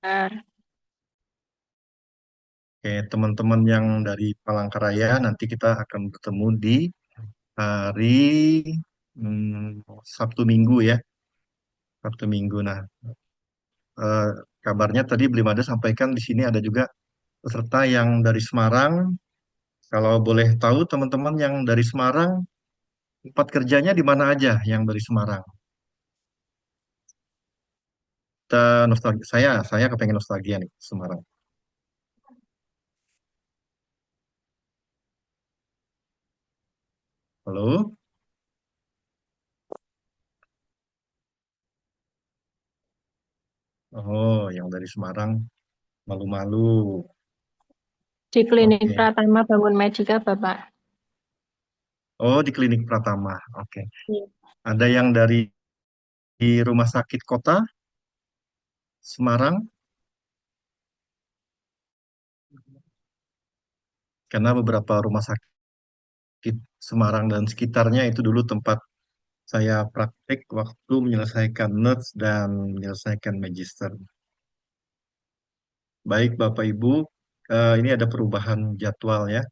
Bentar. Oke, teman-teman yang dari Palangkaraya nanti kita akan bertemu di hari Sabtu Minggu ya, Sabtu Minggu. Nah, eh, kabarnya tadi belum ada sampaikan di sini ada juga peserta yang dari Semarang. Kalau boleh tahu teman-teman yang dari Semarang, tempat kerjanya di mana aja yang dari Semarang? Kita nostalgia, saya kepengen nostalgia nih Semarang. Halo, oh yang dari Semarang malu-malu. Di klinik Oke, Pratama Bangun Medika, Bapak. oh di klinik Pratama. Oke, Iya. ada yang dari rumah sakit kota Semarang, karena beberapa rumah sakit Semarang dan sekitarnya itu dulu tempat saya praktek waktu menyelesaikan NERS dan menyelesaikan magister. Baik Bapak Ibu, ini ada perubahan jadwal ya.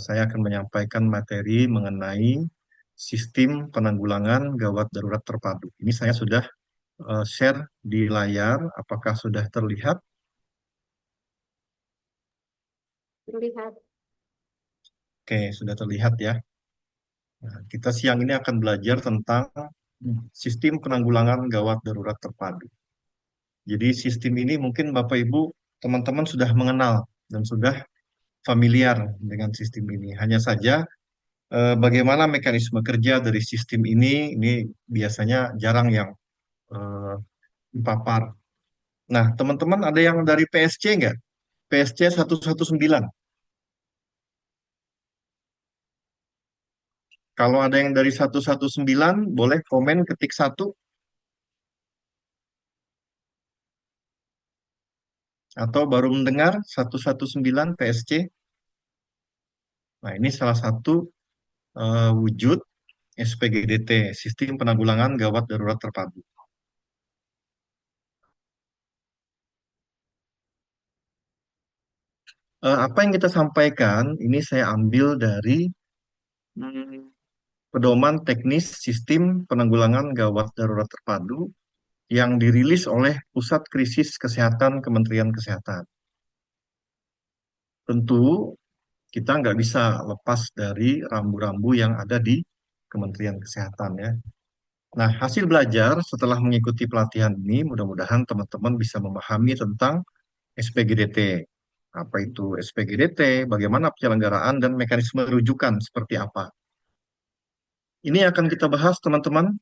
Saya akan menyampaikan materi mengenai sistem penanggulangan gawat darurat terpadu. Ini saya sudah share di layar. Apakah sudah terlihat? Terlihat. Oke, sudah terlihat ya. Nah, kita siang ini akan belajar tentang sistem penanggulangan gawat darurat terpadu. Jadi sistem ini mungkin Bapak Ibu, teman-teman sudah mengenal dan sudah familiar dengan sistem ini. Hanya saja bagaimana mekanisme kerja dari sistem ini biasanya jarang yang eh, dipapar. Nah, teman-teman ada yang dari PSC nggak? PSC 119. Kalau ada yang dari 119, boleh komen ketik satu atau baru mendengar 119 PSC. Nah, ini salah satu wujud SPGDT, Sistem Penanggulangan Gawat Darurat Terpadu. Apa yang kita sampaikan, ini saya ambil dari hmm, Pedoman Teknis Sistem Penanggulangan Gawat Darurat Terpadu yang dirilis oleh Pusat Krisis Kesehatan Kementerian Kesehatan. Tentu kita nggak bisa lepas dari rambu-rambu yang ada di Kementerian Kesehatan ya. Nah, hasil belajar setelah mengikuti pelatihan ini, mudah-mudahan teman-teman bisa memahami tentang SPGDT. Apa itu SPGDT, bagaimana penyelenggaraan dan mekanisme rujukan seperti apa. Ini akan kita bahas teman-teman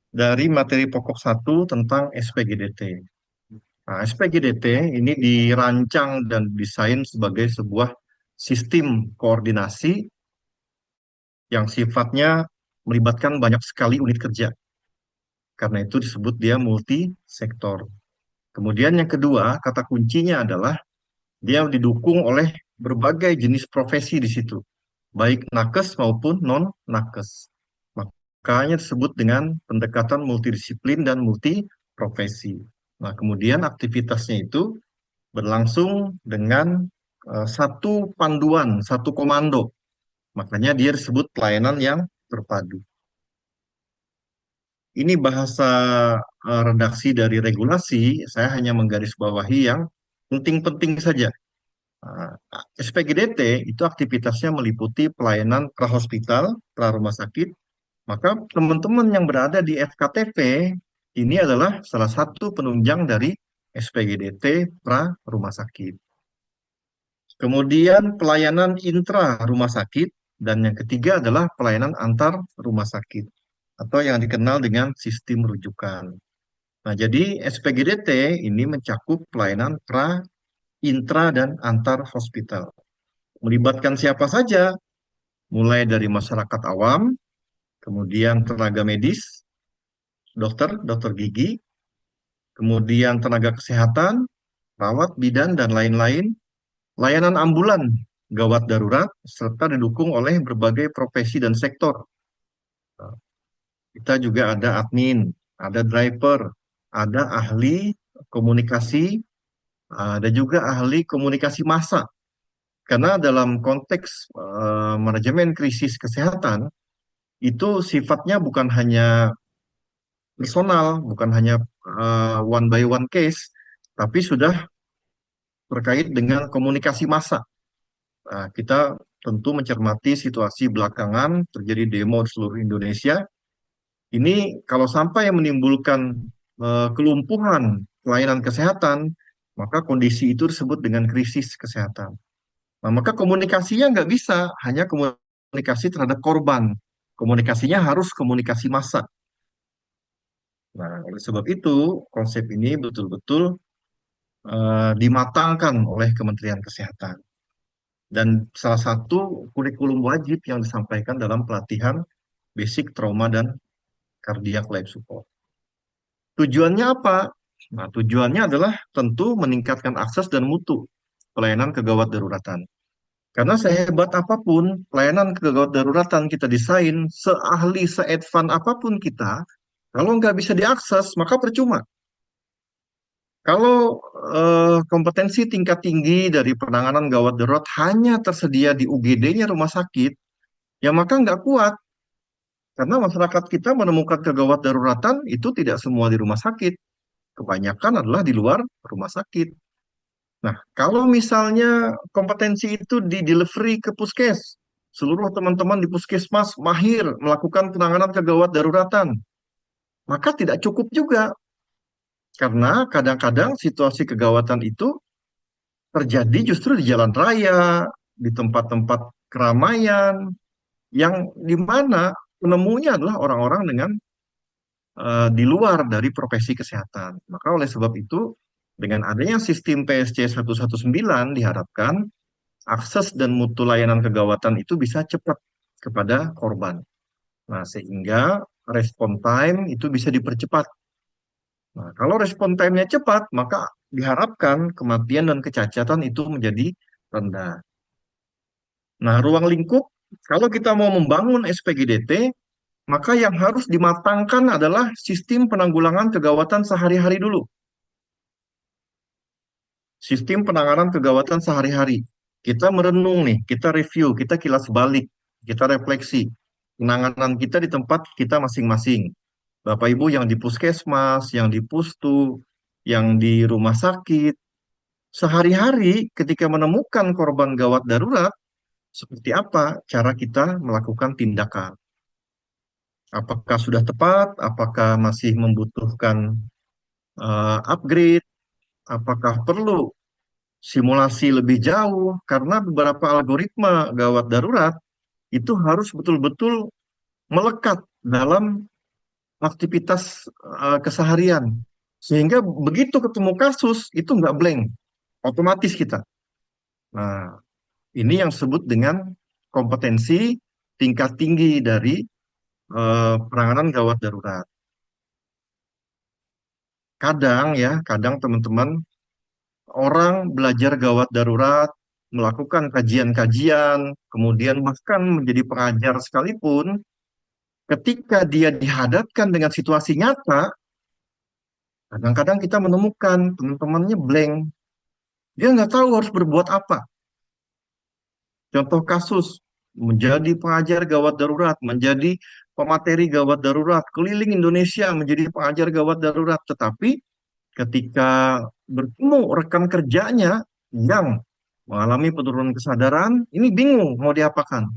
dari materi pokok satu tentang SPGDT. Nah, SPGDT ini dirancang dan desain sebagai sebuah sistem koordinasi yang sifatnya melibatkan banyak sekali unit kerja. Karena itu disebut dia multi sektor. Kemudian yang kedua, kata kuncinya adalah dia didukung oleh berbagai jenis profesi di situ, baik nakes maupun non-nakes. Makanya disebut dengan pendekatan multidisiplin dan multi profesi. Nah, kemudian aktivitasnya itu berlangsung dengan satu panduan, satu komando. Makanya dia disebut pelayanan yang terpadu. Ini bahasa redaksi dari regulasi, saya hanya menggarisbawahi yang penting-penting saja. Nah, SPGDT itu aktivitasnya meliputi pelayanan prahospital, pra-rumah sakit. Maka teman-teman yang berada di FKTP ini adalah salah satu penunjang dari SPGDT pra-rumah sakit. Kemudian pelayanan intra rumah sakit dan yang ketiga adalah pelayanan antar rumah sakit atau yang dikenal dengan sistem rujukan. Nah, jadi SPGDT ini mencakup pelayanan pra, intra, dan antar hospital. Melibatkan siapa saja, mulai dari masyarakat awam, kemudian tenaga medis, dokter gigi, kemudian tenaga kesehatan, perawat, bidan, dan lain-lain, layanan ambulan, gawat darurat, serta didukung oleh berbagai profesi dan sektor. Kita juga ada admin, ada driver, ada ahli komunikasi, dan juga ahli komunikasi massa. Karena dalam konteks manajemen krisis kesehatan, itu sifatnya bukan hanya personal, bukan hanya one by one case, tapi sudah terkait dengan komunikasi massa. Nah, kita tentu mencermati situasi belakangan terjadi demo di seluruh Indonesia. Ini kalau sampai menimbulkan kelumpuhan pelayanan kesehatan, maka kondisi itu disebut dengan krisis kesehatan. Nah, maka komunikasinya nggak bisa hanya komunikasi terhadap korban. Komunikasinya harus komunikasi massa. Nah, oleh sebab itu, konsep ini betul-betul dimatangkan oleh Kementerian Kesehatan. Dan salah satu kurikulum wajib yang disampaikan dalam pelatihan basic trauma dan cardiac life support. Tujuannya apa? Nah, tujuannya adalah tentu meningkatkan akses dan mutu pelayanan kegawat daruratan. Karena sehebat apapun pelayanan kegawat daruratan kita desain, seahli, se-advance apapun kita, kalau nggak bisa diakses, maka percuma. Kalau kompetensi tingkat tinggi dari penanganan gawat darurat hanya tersedia di UGD-nya rumah sakit, ya maka nggak kuat. Karena masyarakat kita menemukan kegawat daruratan itu tidak semua di rumah sakit. Kebanyakan adalah di luar rumah sakit. Nah, kalau misalnya kompetensi itu di delivery ke puskes, seluruh teman-teman di puskesmas mahir melakukan penanganan kegawat daruratan, maka tidak cukup juga. Karena kadang-kadang situasi kegawatan itu terjadi justru di jalan raya, di tempat-tempat keramaian, yang di mana penemunya adalah orang-orang dengan di luar dari profesi kesehatan. Maka oleh sebab itu, dengan adanya sistem PSC 119 diharapkan akses dan mutu layanan kegawatan itu bisa cepat kepada korban. Nah, sehingga respon time itu bisa dipercepat. Nah, kalau respon time-nya cepat, maka diharapkan kematian dan kecacatan itu menjadi rendah. Nah, ruang lingkup, kalau kita mau membangun SPGDT, maka yang harus dimatangkan adalah sistem penanggulangan kegawatan sehari-hari dulu. Sistem penanganan kegawatan sehari-hari. Kita merenung nih, kita review, kita kilas balik, kita refleksi. Penanganan kita di tempat kita masing-masing. Bapak Ibu yang di puskesmas, yang di pustu, yang di rumah sakit, sehari-hari ketika menemukan korban gawat darurat, seperti apa cara kita melakukan tindakan? Apakah sudah tepat? Apakah masih membutuhkan upgrade? Apakah perlu simulasi lebih jauh? Karena beberapa algoritma gawat darurat itu harus betul-betul melekat dalam aktivitas keseharian. Sehingga begitu ketemu kasus, itu nggak blank. Otomatis kita. Nah, ini yang disebut dengan kompetensi tingkat tinggi dari penanganan gawat darurat. Kadang ya, kadang teman-teman orang belajar gawat darurat, melakukan kajian-kajian, kemudian bahkan menjadi pengajar sekalipun, ketika dia dihadapkan dengan situasi nyata, kadang-kadang kita menemukan teman-temannya blank. Dia nggak tahu harus berbuat apa. Contoh kasus, menjadi pengajar gawat darurat, menjadi pemateri gawat darurat, keliling Indonesia menjadi pengajar gawat darurat. Tetapi ketika bertemu rekan kerjanya yang mengalami penurunan kesadaran, ini bingung mau diapakan.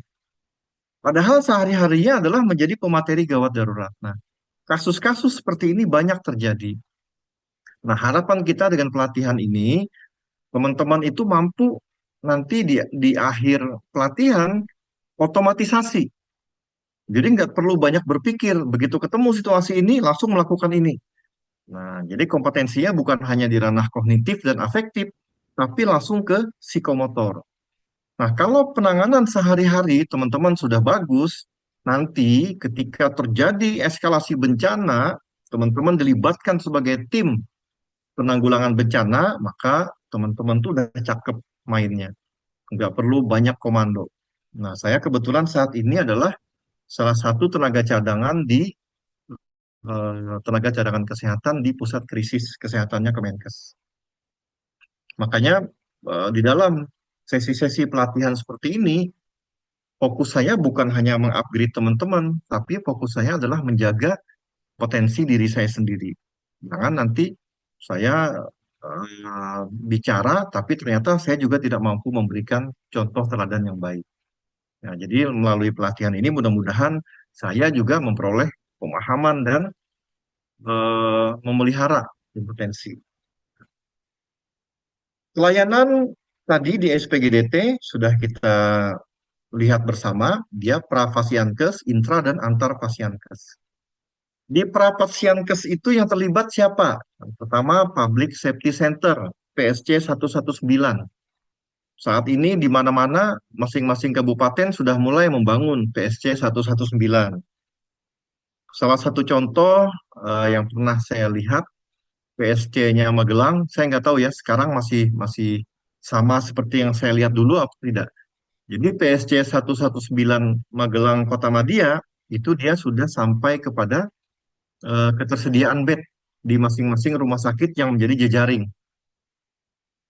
Padahal sehari-harinya adalah menjadi pemateri gawat darurat. Nah, kasus-kasus seperti ini banyak terjadi. Nah, harapan kita dengan pelatihan ini, teman-teman itu mampu nanti di akhir pelatihan otomatisasi. Jadi nggak perlu banyak berpikir, begitu ketemu situasi ini langsung melakukan ini. Nah, jadi kompetensinya bukan hanya di ranah kognitif dan afektif, tapi langsung ke psikomotor. Nah, kalau penanganan sehari-hari teman-teman sudah bagus, nanti ketika terjadi eskalasi bencana, teman-teman dilibatkan sebagai tim penanggulangan bencana, maka teman-teman tuh udah cakep mainnya. Nggak perlu banyak komando. Nah, saya kebetulan saat ini adalah salah satu tenaga cadangan di tenaga cadangan kesehatan di pusat krisis kesehatannya Kemenkes. Makanya di dalam sesi-sesi pelatihan seperti ini, fokus saya bukan hanya mengupgrade teman-teman, tapi fokus saya adalah menjaga potensi diri saya sendiri. Jangan nanti saya bicara, tapi ternyata saya juga tidak mampu memberikan contoh teladan yang baik. Nah, jadi melalui pelatihan ini mudah-mudahan saya juga memperoleh pemahaman dan memelihara kompetensi. Pelayanan tadi di SPGDT sudah kita lihat bersama, dia prafasiankes, intra dan antar pasienkes. Di prafasiankes itu yang terlibat siapa? Yang pertama, Public Safety Center, PSC 119. Saat ini di mana-mana masing-masing kabupaten sudah mulai membangun PSC 119. Salah satu contoh yang pernah saya lihat PSC-nya Magelang, saya nggak tahu ya sekarang masih masih sama seperti yang saya lihat dulu apa tidak. Jadi PSC 119 Magelang Kota Madia itu dia sudah sampai kepada ketersediaan bed di masing-masing rumah sakit yang menjadi jejaring.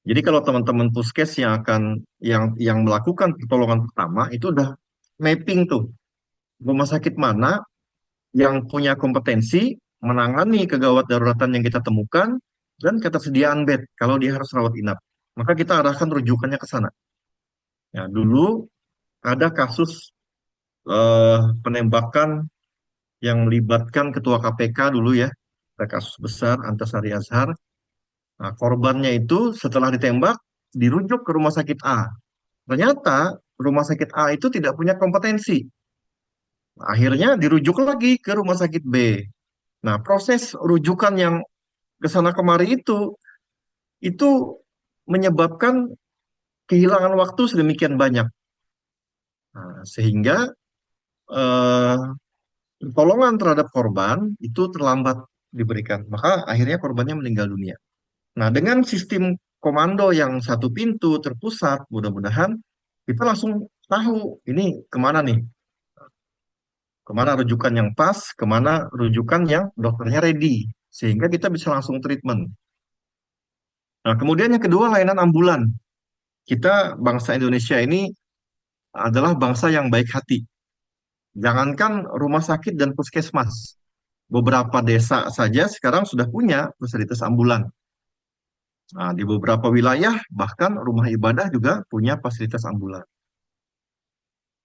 Jadi kalau teman-teman puskes yang akan yang melakukan pertolongan pertama itu udah mapping tuh rumah sakit mana yang punya kompetensi menangani kegawat daruratan yang kita temukan dan ketersediaan bed kalau dia harus rawat inap. Maka kita arahkan rujukannya ke sana. Ya, dulu ada kasus penembakan yang melibatkan ketua KPK dulu ya, ada kasus besar Antasari Azhar. Nah, korbannya itu setelah ditembak dirujuk ke rumah sakit A. Ternyata rumah sakit A itu tidak punya kompetensi. Akhirnya dirujuk lagi ke rumah sakit B. Nah, proses rujukan yang ke sana kemari itu menyebabkan kehilangan waktu sedemikian banyak. Nah, sehingga eh, pertolongan terhadap korban itu terlambat diberikan. Maka akhirnya korbannya meninggal dunia. Nah, dengan sistem komando yang satu pintu terpusat, mudah-mudahan kita langsung tahu ini kemana nih, kemana rujukan yang pas, kemana rujukan yang dokternya ready, sehingga kita bisa langsung treatment. Nah, kemudian yang kedua layanan ambulan. Kita bangsa Indonesia ini adalah bangsa yang baik hati. Jangankan rumah sakit dan puskesmas, beberapa desa saja sekarang sudah punya fasilitas ambulan. Nah, di beberapa wilayah bahkan rumah ibadah juga punya fasilitas ambulan.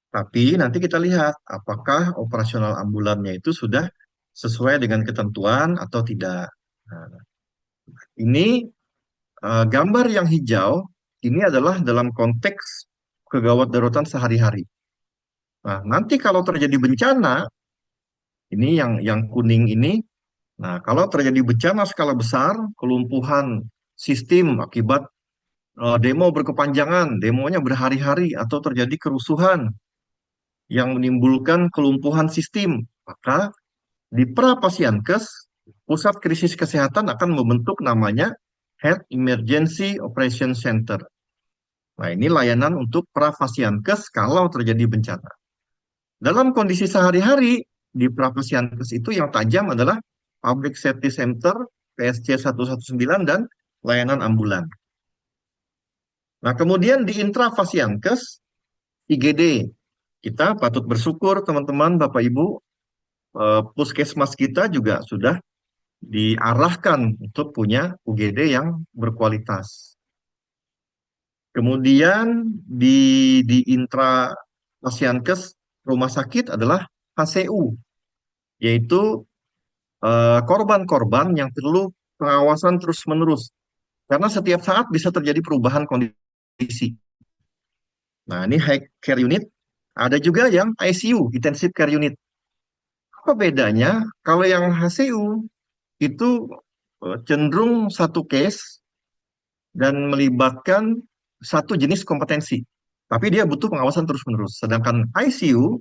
Tapi nanti kita lihat apakah operasional ambulannya itu sudah sesuai dengan ketentuan atau tidak. Nah, ini gambar yang hijau ini adalah dalam konteks kegawat daruratan sehari-hari. Nah, nanti kalau terjadi bencana, ini yang kuning ini, nah kalau terjadi bencana skala besar, kelumpuhan sistem akibat demo berkepanjangan, demonya berhari-hari atau terjadi kerusuhan yang menimbulkan kelumpuhan sistem, maka di Prapasyankes, pusat krisis kesehatan akan membentuk namanya Health Emergency Operation Center. Nah, ini layanan untuk Prapasyankes kalau terjadi bencana. Dalam kondisi sehari-hari, di Prapasyankes itu yang tajam adalah Public Safety Center, PSC 119, dan layanan ambulan. Nah, kemudian di Intrafasyankes, IGD. Kita patut bersyukur teman-teman, Bapak Ibu, puskesmas kita juga sudah diarahkan untuk punya UGD yang berkualitas. Kemudian di intra Pasienkes rumah sakit adalah HCU, yaitu korban-korban yang perlu pengawasan terus-menerus karena setiap saat bisa terjadi perubahan kondisi. Nah, ini high care unit, ada juga yang ICU, intensive care unit. Apa bedanya? Kalau yang HCU itu cenderung satu case dan melibatkan satu jenis kompetensi. Tapi dia butuh pengawasan terus-menerus. Sedangkan ICU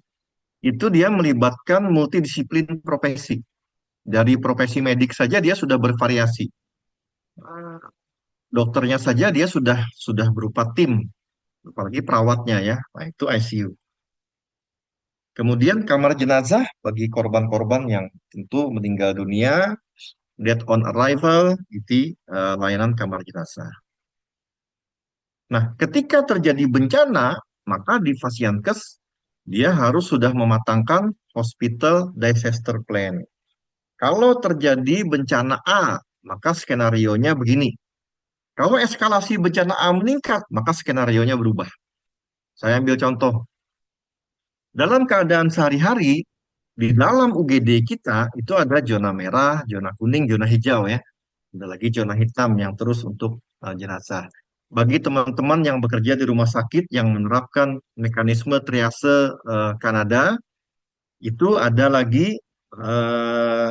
itu dia melibatkan multidisiplin profesi. Dari profesi medik saja dia sudah bervariasi. Dokternya saja dia sudah berupa tim, apalagi perawatnya ya. Nah, itu ICU. Kemudian kamar jenazah bagi korban-korban yang tentu meninggal dunia, death on arrival, itu layanan kamar jenazah. Nah, ketika terjadi bencana, maka di Fasiankes dia harus sudah mematangkan hospital disaster plan. Kalau terjadi bencana A, maka skenarionya begini. Kalau eskalasi bencana A meningkat, maka skenarionya berubah. Saya ambil contoh. Dalam keadaan sehari-hari, di dalam UGD kita itu ada zona merah, zona kuning, zona hijau ya. Ada lagi zona hitam yang terus untuk jenazah. Bagi teman-teman yang bekerja di rumah sakit yang menerapkan mekanisme triase Kanada, itu ada lagi eh,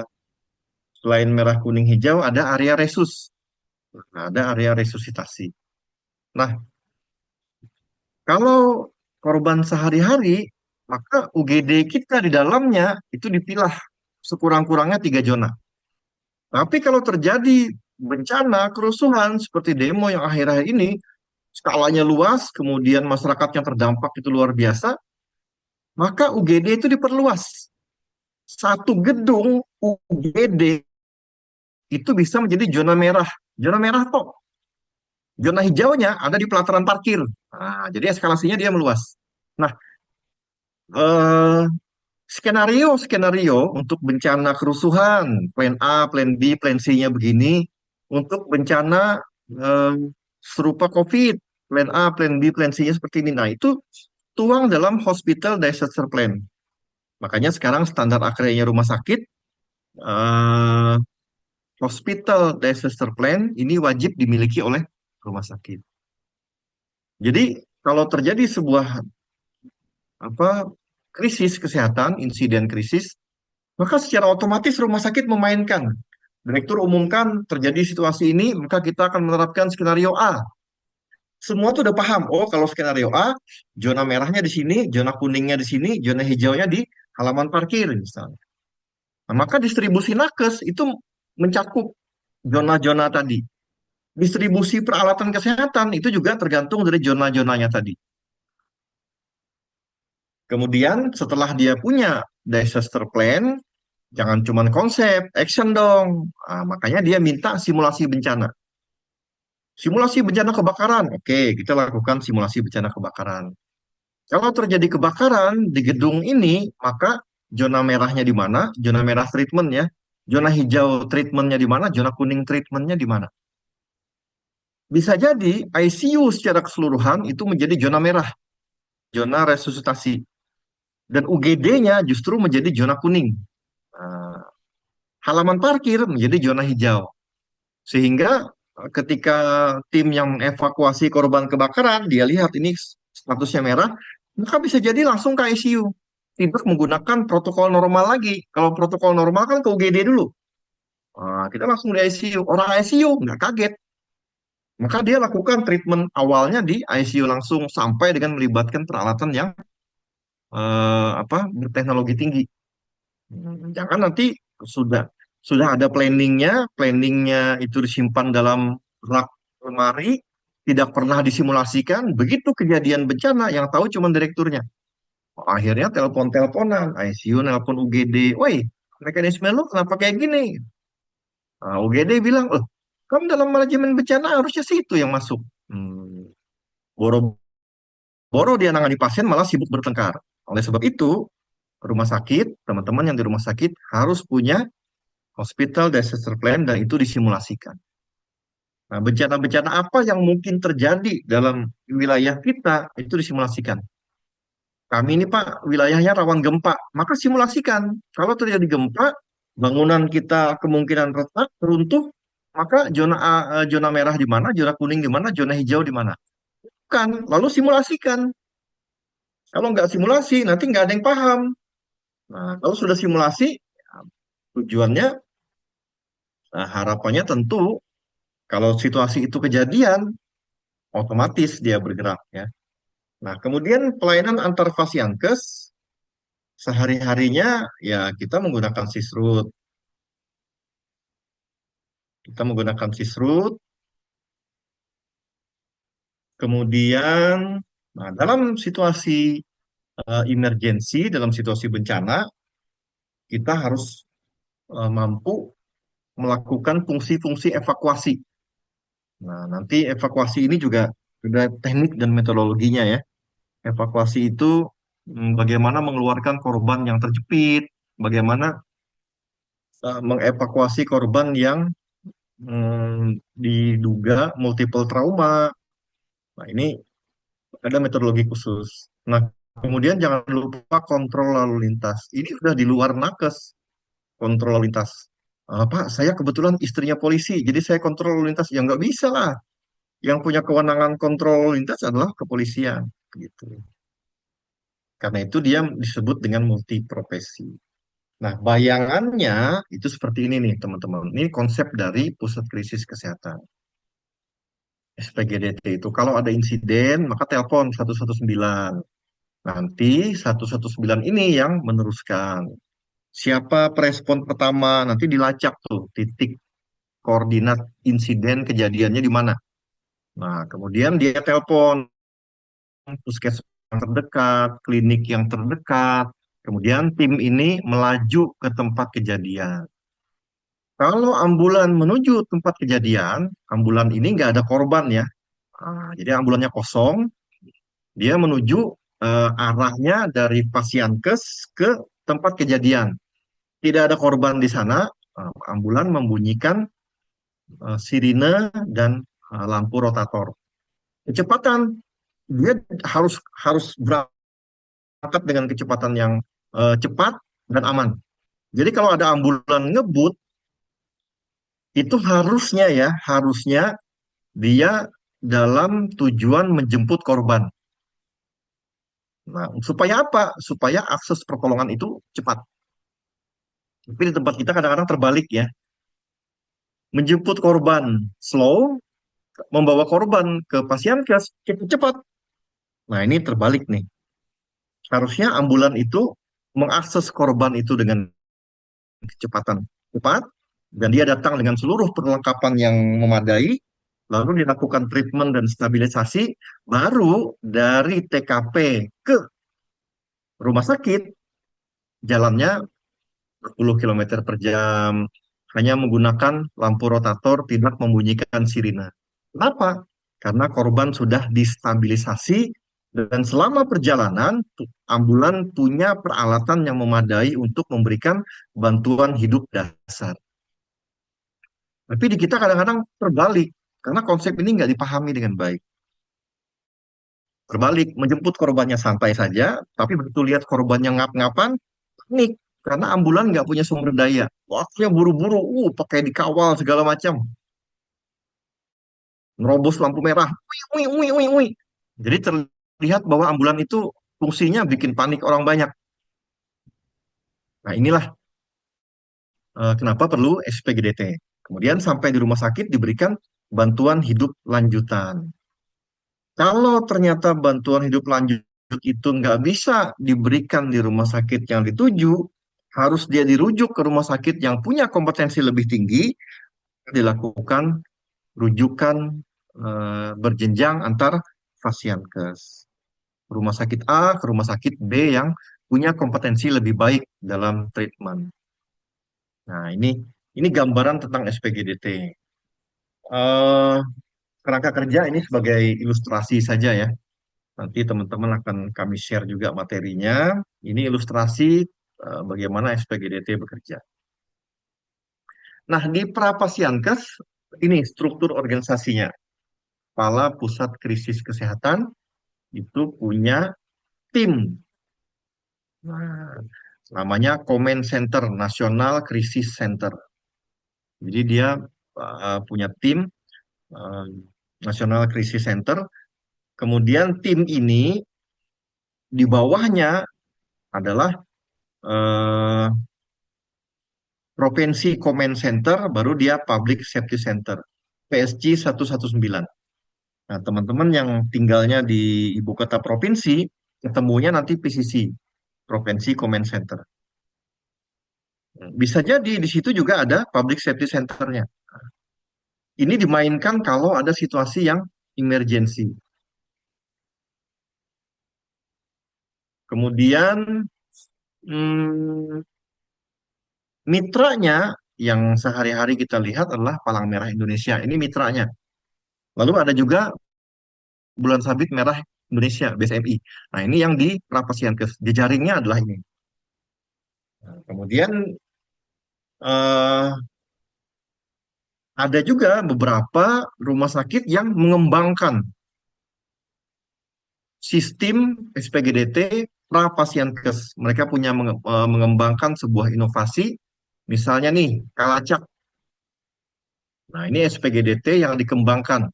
selain merah, kuning, hijau, ada area resus. Nah, ada area resusitasi. Nah, kalau korban sehari-hari, maka UGD kita di dalamnya itu dipilah sekurang-kurangnya 3 zona. Tapi kalau terjadi bencana, kerusuhan seperti demo yang akhir-akhir ini, skalanya luas, kemudian masyarakat yang terdampak itu luar biasa, maka UGD itu diperluas. Satu gedung UGD itu bisa menjadi zona merah. Zona merah kok. Zona hijaunya ada di pelataran parkir. Nah, jadi eskalasinya dia meluas. Nah, eh, skenario-skenario untuk bencana kerusuhan, plan A, plan B, plan C-nya begini. Untuk bencana eh, serupa COVID, plan A, plan B, plan C-nya seperti ini. Nah, itu tuang dalam Hospital Disaster Plan. Makanya sekarang standar akhirnya rumah sakit, eh, Hospital Disaster Plan ini wajib dimiliki oleh rumah sakit. Jadi kalau terjadi sebuah apa krisis kesehatan, insiden krisis, maka secara otomatis rumah sakit memainkan. Direktur umumkan terjadi situasi ini, maka kita akan menerapkan skenario A. Semua tuh udah paham. Oh, kalau skenario A, zona merahnya di sini, zona kuningnya di sini, zona hijaunya di halaman parkir misalnya. Nah, maka distribusi nakes itu mencakup zona-zona tadi. Distribusi peralatan kesehatan itu juga tergantung dari zona-zonanya tadi. Kemudian setelah dia punya disaster plan, jangan cuma konsep, action dong. Ah, makanya dia minta simulasi bencana. Simulasi bencana kebakaran. Oke, kita lakukan simulasi bencana kebakaran. Kalau terjadi kebakaran di gedung ini, maka zona merahnya di mana? Zona merah treatment ya. Zona hijau treatmentnya di mana? Zona kuning treatmentnya di mana? Bisa jadi ICU secara keseluruhan itu menjadi zona merah, zona resusitasi. Dan UGD-nya justru menjadi zona kuning. Nah, halaman parkir menjadi zona hijau. Sehingga ketika tim yang evakuasi korban kebakaran, dia lihat ini statusnya merah, maka bisa jadi langsung ke ICU. Tidak menggunakan protokol normal lagi. Kalau protokol normal kan ke UGD dulu. Nah, kita langsung di ICU. Orang ICU nggak kaget. Maka dia lakukan treatment awalnya di ICU langsung sampai dengan melibatkan peralatan yang berteknologi tinggi. Jangan nanti sudah sudah ada planningnya itu disimpan dalam rak lemari, tidak pernah disimulasikan. Begitu kejadian bencana, yang tahu cuma direkturnya. Akhirnya telepon-teleponan, ICU nelpon UGD, woi, mekanisme lu kenapa kayak gini? Nah, UGD bilang, oh, kan dalam manajemen bencana harusnya situ yang masuk. Hmm, Boro-boro dia nangani pasien malah sibuk bertengkar. Oleh sebab itu, rumah sakit, teman-teman yang di rumah sakit harus punya hospital disaster plan dan itu disimulasikan. Nah, bencana-bencana apa yang mungkin terjadi dalam wilayah kita itu disimulasikan. Kami ini Pak, wilayahnya rawan gempa, maka simulasikan. Kalau terjadi gempa, bangunan kita kemungkinan retak, runtuh, maka zona merah di mana, zona kuning di mana, zona hijau di mana. Kan, lalu simulasikan. Kalau nggak simulasi, nanti nggak ada yang paham. Nah, kalau sudah simulasi, tujuannya, harapannya tentu kalau situasi itu kejadian, otomatis dia bergerak ya. Nah, kemudian pelayanan antar fasiankes sehari-harinya ya kita menggunakan sisrut. Kita menggunakan sisrut, kemudian nah, dalam situasi emergensi dalam situasi bencana, kita harus mampu melakukan fungsi-fungsi evakuasi. Nah, nanti evakuasi ini juga ada teknik dan metodologinya ya. Evakuasi itu bagaimana mengeluarkan korban yang terjepit, bagaimana mengevakuasi korban yang diduga multiple trauma. Nah, ini ada metodologi khusus. Nah, kemudian jangan lupa kontrol lalu lintas. Ini sudah di luar nakes kontrol lalu lintas. Pak, saya kebetulan istrinya polisi, jadi saya kontrol lalu lintas. Ya nggak bisa lah. Yang punya kewenangan kontrol lalu lintas adalah kepolisian. Gitu. Karena itu dia disebut dengan multiprofesi. Nah, bayangannya itu seperti ini nih, teman-teman. Ini konsep dari Pusat Krisis Kesehatan. SPGDT itu. Kalau ada insiden, maka telepon 119. Nanti 119 ini yang meneruskan. Siapa perespon pertama, nanti dilacak tuh titik koordinat insiden kejadiannya di mana. Nah, kemudian dia telepon puskesmas yang terdekat, klinik yang terdekat. Kemudian tim ini melaju ke tempat kejadian. Kalau ambulan menuju tempat kejadian, ambulan ini nggak ada korban ya. Jadi ambulannya kosong, dia menuju arahnya dari Pasienkes ke tempat kejadian. Tidak ada korban di sana, ambulan membunyikan sirine dan lampu rotator. Kecepatan dia harus harus berangkat dengan kecepatan yang cepat dan aman. Jadi kalau ada ambulan ngebut, itu harusnya dia dalam tujuan menjemput korban. Nah, supaya apa? Supaya akses pertolongan itu cepat. Tapi di tempat kita kadang-kadang terbalik ya. Menjemput korban slow, membawa korban ke pasienkes cepat-cepat. Nah, ini terbalik nih. Harusnya ambulan itu mengakses korban itu dengan kecepatan cepat, dan dia datang dengan seluruh perlengkapan yang memadai, lalu dilakukan treatment dan stabilisasi, baru dari TKP ke rumah sakit, jalannya 10 km per jam, hanya menggunakan lampu rotator, tidak membunyikan sirine. Kenapa? Karena korban sudah distabilisasi dan selama perjalanan ambulan punya peralatan yang memadai untuk memberikan bantuan hidup dasar. Tapi di kita kadang-kadang terbalik karena konsep ini nggak dipahami dengan baik. Terbalik, menjemput korbannya santai saja, tapi begitu lihat korbannya ngap-ngapan, panik karena ambulan nggak punya sumber daya. Waktunya buru-buru, pakai dikawal segala macam, nerobos lampu merah, wui, wui, wui, wui. Jadi terlihat bahwa ambulan itu fungsinya bikin panik orang banyak. Nah, inilah kenapa perlu SPGDT. Kemudian sampai di rumah sakit diberikan bantuan hidup lanjutan. Kalau ternyata bantuan hidup lanjut itu nggak bisa diberikan di rumah sakit yang dituju, harus dia dirujuk ke rumah sakit yang punya kompetensi lebih tinggi, dilakukan rujukan berjenjang antar fasienkes. Rumah sakit A ke rumah sakit B yang punya kompetensi lebih baik dalam treatment. Nah, ini gambaran tentang SPGDT. Eh, Kerangka kerja ini sebagai ilustrasi saja ya. Nanti teman-teman akan kami share juga materinya. Ini ilustrasi bagaimana SPGDT bekerja. Nah, di Prapasyankes ini struktur organisasinya. Kepala Pusat Krisis Kesehatan itu punya tim. Nah, namanya Command Center, National Crisis Center. Jadi dia punya tim uh, National Crisis Center. Kemudian tim ini di bawahnya adalah eh, Provinsi Command Center, baru dia Public Safety Center, PSG 119. Nah, teman-teman yang tinggalnya di ibu kota provinsi, ketemunya nanti PCC, Provinsi Command Center. Bisa jadi di situ juga ada Public Safety Center-nya. Ini dimainkan kalau ada situasi yang emergency. Kemudian hmm, mitranya yang sehari-hari kita lihat adalah Palang Merah Indonesia. Ini mitranya. Lalu ada juga Bulan Sabit Merah Indonesia, BSMI. Nah, ini yang di Prapasyankes. Jejaringnya adalah ini. Nah, kemudian eh, ada juga beberapa rumah sakit yang mengembangkan sistem SPGDT Prapasyankes. Mereka punya mengembangkan sebuah inovasi, misalnya nih, Kalacak. Nah, ini SPGDT yang dikembangkan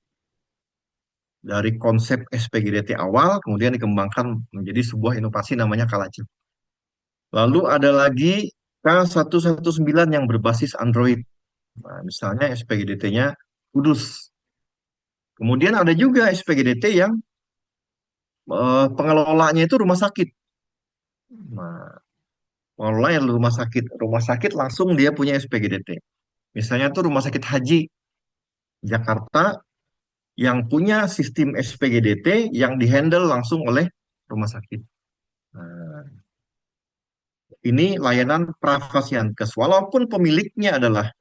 dari konsep SPGDT awal, kemudian dikembangkan menjadi sebuah inovasi namanya Kalacak. Lalu ada lagi K119 yang berbasis Android. Nah, misalnya SPGDT-nya Kudus. Kemudian ada juga SPGDT yang pengelolanya itu rumah sakit. Nah, pengelolanya rumah sakit. Rumah sakit langsung dia punya SPGDT. Misalnya tuh Rumah Sakit Haji Jakarta yang punya sistem SPGDT yang dihandle langsung oleh rumah sakit. Nah, ini layanan Prafasyankes. Walaupun pemiliknya adalah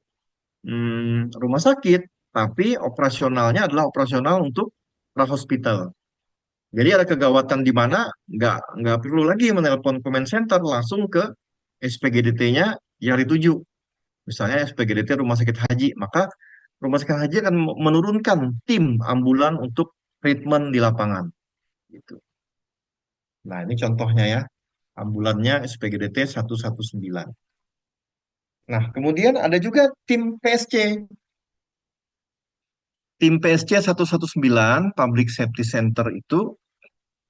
rumah sakit, tapi operasionalnya adalah operasional untuk prahospital. Jadi ada kegawatan di mana nggak perlu lagi menelpon comment center, langsung ke SPGDT-nya yang dituju. Misalnya SPGDT Rumah Sakit Haji, maka Rumah Sakit Haji akan menurunkan tim ambulan untuk treatment di lapangan. Gitu. Nah, ini contohnya ya, ambulannya SPGDT 119. Nah, kemudian ada juga tim PSC. Tim PSC 119, Public Safety Center itu,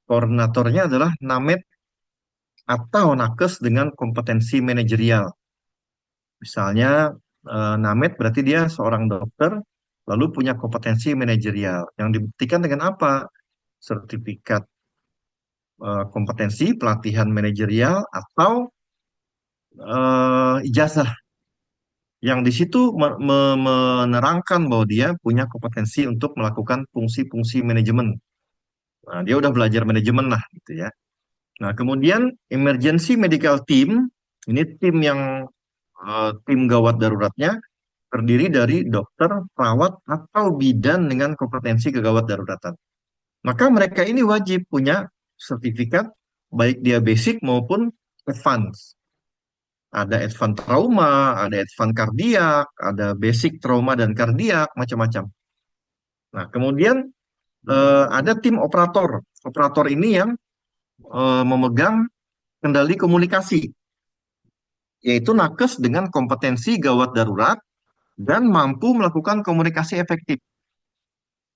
koordinatornya adalah Named atau nakes dengan kompetensi manajerial. Misalnya, Named berarti dia seorang dokter, lalu punya kompetensi manajerial. Yang dibuktikan dengan apa? Sertifikat kompetensi pelatihan manajerial atau ijazah yang di situ menerangkan bahwa dia punya kompetensi untuk melakukan fungsi-fungsi manajemen. Nah, dia udah belajar manajemen lah gitu ya. Nah, kemudian emergency medical team, ini tim yang tim gawat daruratnya terdiri dari dokter, perawat, atau bidan dengan kompetensi kegawat daruratan. Maka mereka ini wajib punya sertifikat, baik dia basic maupun advance. Ada advance trauma, ada advance kardiak, ada basic trauma dan kardiak, macam-macam. Nah, kemudian ada tim operator. Operator ini yang memegang kendali komunikasi, yaitu nakes dengan kompetensi gawat darurat dan mampu melakukan komunikasi efektif.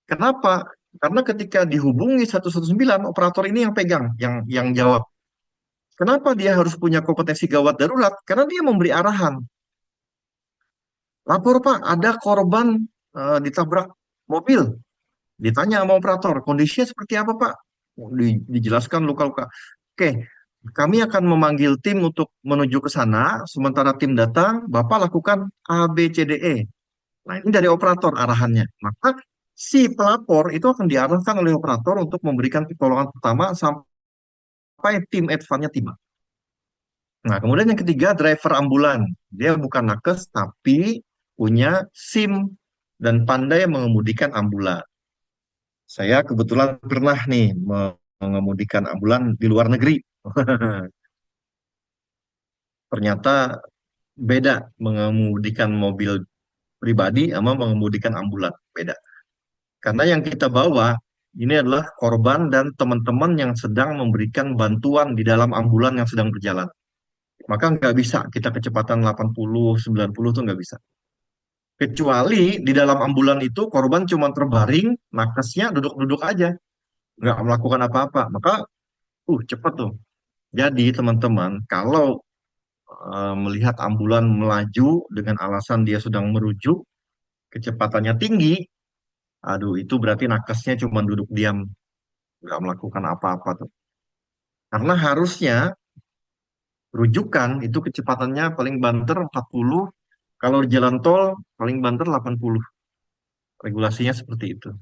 Kenapa? Karena ketika dihubungi 119, operator ini yang pegang, yang jawab. Kenapa dia harus punya kompetensi gawat darurat? Karena dia memberi arahan. Lapor Pak, ada korban ditabrak mobil. Ditanya sama operator, kondisinya seperti apa Pak? Dijelaskan luka-luka. Oke, kami akan memanggil tim untuk menuju ke sana. Sementara tim datang, Bapak lakukan A, B, C, D, E. Nah, ini dari operator arahannya. Maka si pelapor itu akan diarahkan oleh operator untuk memberikan pertolongan pertama sampai tim advance-nya tiba. Nah, kemudian yang ketiga, driver ambulan. Dia bukan nakes, tapi punya SIM dan pandai mengemudikan ambulan. Saya kebetulan pernah nih mengemudikan ambulan di luar negeri. Ternyata beda mengemudikan mobil pribadi sama mengemudikan ambulan. Beda. Karena yang kita bawa ini adalah korban dan teman-teman yang sedang memberikan bantuan di dalam ambulan yang sedang berjalan. Maka nggak bisa kita kecepatan 80, 90 tuh nggak bisa. Kecuali di dalam ambulan itu korban cuma terbaring, nakesnya duduk-duduk aja, nggak melakukan apa-apa. Maka, cepet tuh. Jadi teman-teman, kalau melihat ambulan melaju dengan alasan dia sedang merujuk, kecepatannya tinggi, aduh itu berarti nakesnya cuma duduk diam, nggak melakukan apa-apa tuh. Karena harusnya rujukan itu kecepatannya paling banter 40, kalau jalan tol paling banter 80. Regulasinya seperti itu.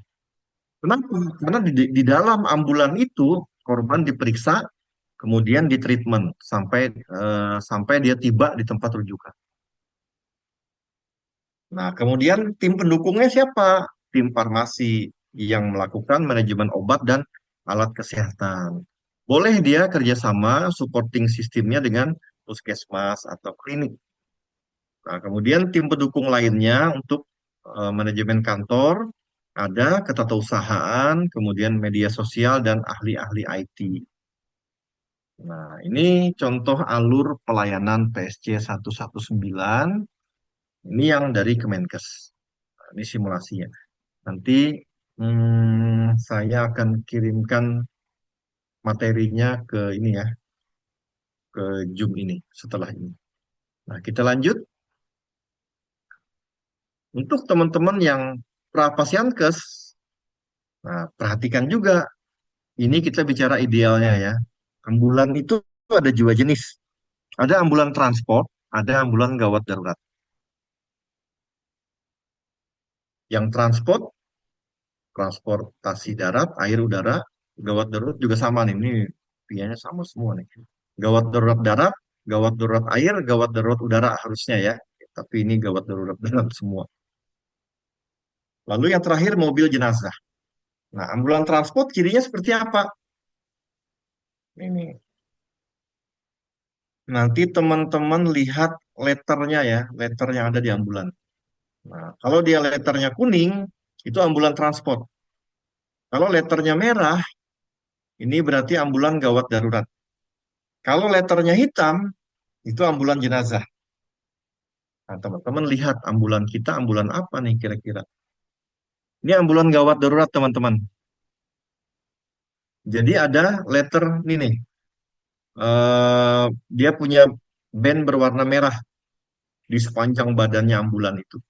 Kenapa? Karena di dalam ambulan itu korban diperiksa kemudian di treatment sampai dia tiba di tempat rujukan. Nah, kemudian tim pendukungnya siapa? Tim farmasi yang melakukan manajemen obat dan alat kesehatan. Boleh dia kerjasama supporting sistemnya dengan puskesmas atau klinik. Nah, kemudian tim pendukung lainnya untuk manajemen kantor, ada ketatausahaan, kemudian media sosial, dan ahli-ahli IT. Nah, ini contoh alur pelayanan PSC 119. Ini yang dari Kemenkes. Nah, ini simulasinya. Nanti saya akan kirimkan materinya ke ini ya, ke Zoom ini setelah ini. Nah, kita lanjut. Untuk teman-teman yang prapasyankes, nah, perhatikan juga. Ini kita bicara idealnya ya. Ambulan itu ada dua jenis. Ada ambulan transport, ada ambulan gawat darurat. Yang transport, transportasi darat, air, udara, gawat darurat juga sama nih. Ini pianya sama semua nih. Gawat darurat darat, gawat darurat air, gawat darurat udara harusnya ya. Tapi ini gawat darurat darat semua. Lalu yang terakhir mobil jenazah. Nah, ambulan transport cirinya seperti apa? Ini. Nanti teman-teman lihat letternya ya, letter yang ada di ambulan. Nah, kalau dia letternya kuning, itu ambulan transport. Kalau letternya merah, ini berarti ambulan gawat darurat. Kalau letternya hitam, itu ambulan jenazah. Nah, teman-teman lihat ambulan kita, ambulan apa nih kira-kira? Ini ambulan gawat darurat, teman-teman. Jadi ada letter ini nih. Dia punya band berwarna merah di sepanjang badannya ambulan itu.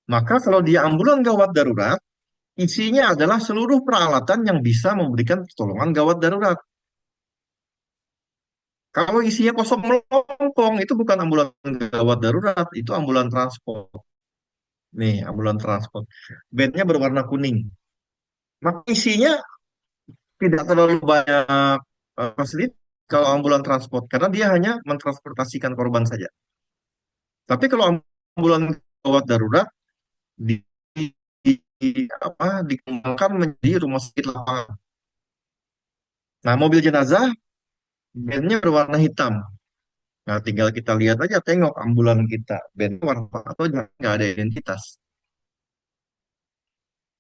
Maka kalau dia ambulan gawat darurat, isinya adalah seluruh peralatan yang bisa memberikan pertolongan gawat darurat. Kalau isinya kosong melompong, itu bukan ambulan gawat darurat, itu ambulan transport. Nih, ambulan transport. Bednya berwarna kuning. Maka isinya tidak terlalu banyak fasilitas kalau ambulan transport, karena dia hanya mentransportasikan korban saja. Tapi kalau ambulan gawat darurat, di, dikembangkan menjadi rumah sakit lapangan. Nah, mobil jenazah bandnya berwarna hitam. Nah, tinggal kita lihat aja, tengok ambulan kita. Band warna apa atau nggak ada identitas.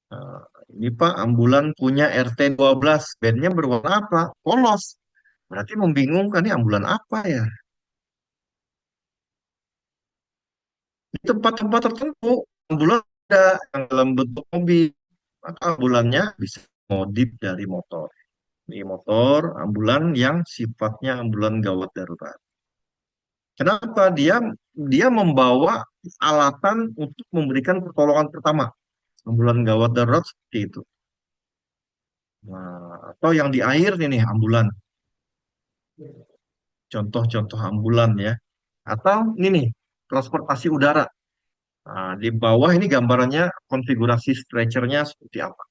Nah, ini Pak, ambulan punya RT 12. Bandnya berwarna apa? Polos. Berarti membingungkan, ini ambulan apa ya? Di tempat-tempat tertentu, ambulan ada yang dalam bentuk mobil. Maka ambulannya bisa modif dari motor. Ini motor, ambulan yang sifatnya ambulan gawat darurat. Kenapa? Dia membawa alatan untuk memberikan pertolongan pertama. Ambulan gawat darurat seperti itu. Nah, atau yang di air ini ambulan. Contoh-contoh ambulan ya. Atau ini nih, transportasi udara. Nah, di bawah ini gambarannya konfigurasi stretchernya seperti apa.